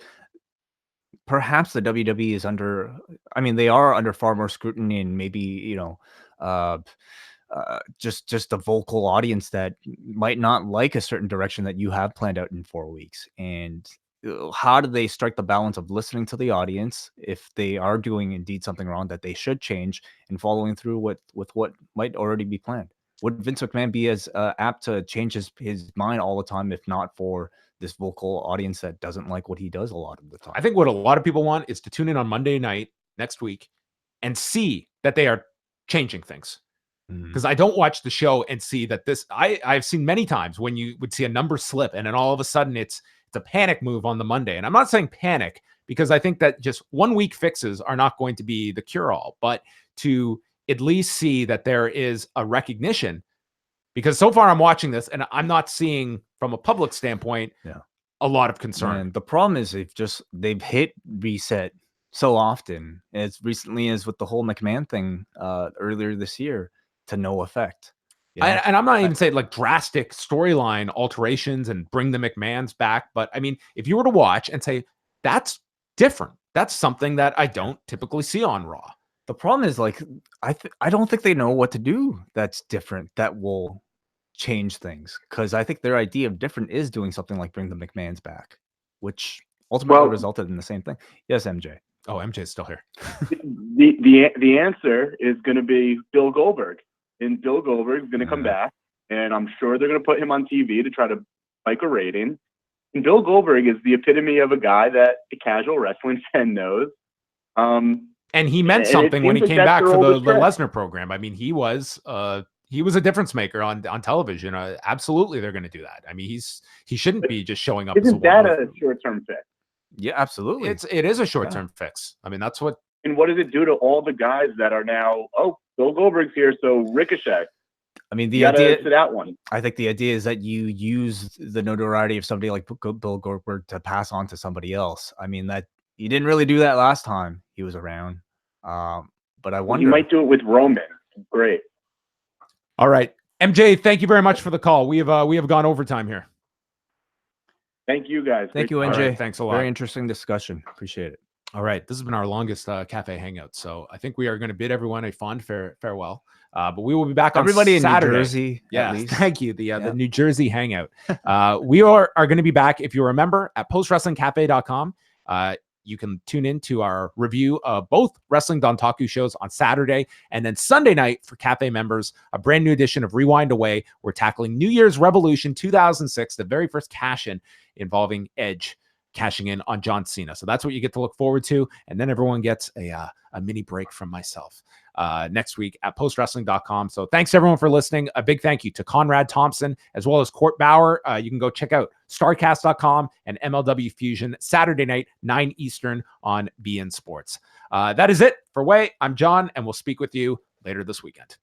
perhaps the WWE is under. I mean, they are under far more scrutiny, and maybe just a vocal audience that might not like a certain direction that you have planned out in 4 weeks. And how do they strike the balance of listening to the audience if they are doing indeed something wrong that they should change, and following through with what might already be planned? Would Vince McMahon be as apt to change his mind all the time if not for this vocal audience that doesn't like what he does a lot of the time? I think what a lot of people want is to tune in on Monday night next week and see that they are changing things. Because I don't watch the show and see that I've seen many times when you would see a number slip and then all of a sudden it's a panic move on the Monday. And I'm not saying panic, because I think that just 1 week fixes are not going to be the cure-all, but to at least see that there is a recognition, because so far I'm watching this and I'm not seeing from a public standpoint a lot of concern. And the problem is they've hit reset so often, as recently as with the whole McMahon thing earlier this year, to no effect. And I'm not even saying like drastic storyline alterations and bring the McMahons back, but I mean, if you were to watch and say that's different, that's something that I don't typically see on Raw. The problem is, like, I don't think they know what to do that's different that will change things, because I think their idea of different is doing something like bring the McMahons back, which ultimately resulted in the same thing. Yes, MJ. Oh, MJ's still here. The answer is going to be Bill Goldberg. And Bill Goldberg's going to come back, and I'm sure they're going to put him on TV to try to spike a rating. And Bill Goldberg is the epitome of a guy that a casual wrestling fan knows. And he meant something when he came back for the Lesnar program. I mean, he was a difference maker on television. Absolutely, they're going to do that. I mean, he shouldn't be just showing up. Isn't that a short-term fix? Yeah, absolutely. It is a short-term fix. I mean, that's what. And what does it do to all the guys that are now? Oh, Bill Goldberg's here, so Ricochet. I mean, the idea to that one. I think the idea is that you use the notoriety of somebody like Bill Goldberg to pass on to somebody else. I mean, that he didn't really do that last time he was around. But I wonder, he might do it with Roman. Great. All right, MJ, thank you very much for the call. We have gone overtime here. Thank you, guys. Thank you, NJ. Right, thanks a lot. Very interesting discussion. Appreciate it. All right, this has been our longest Café Hangout, so I think we are going to bid everyone a fond farewell. But we will be back on everybody Saturday. In New Jersey. Yeah, thank you. The New Jersey Hangout. We are going to be back, if you remember, at postwrestlingcafe.com. You can tune in to our review of both Wrestling Dontaku shows on Saturday, and then Sunday night for Café members, a brand new edition of Rewind Away. We're tackling New Year's Revolution 2006, the very first cash-in involving Edge cashing in on John Cena. So that's what you get to look forward to. And then everyone gets a mini break from myself next week at postwrestling.com. So thanks everyone for listening. A big thank you to Conrad Thompson, as well as Court Bauer. You can go check out Starrcast.com and MLW Fusion Saturday night, 9 Eastern on BN Sports. That is it for Wai. I'm John, and we'll speak with you later this weekend.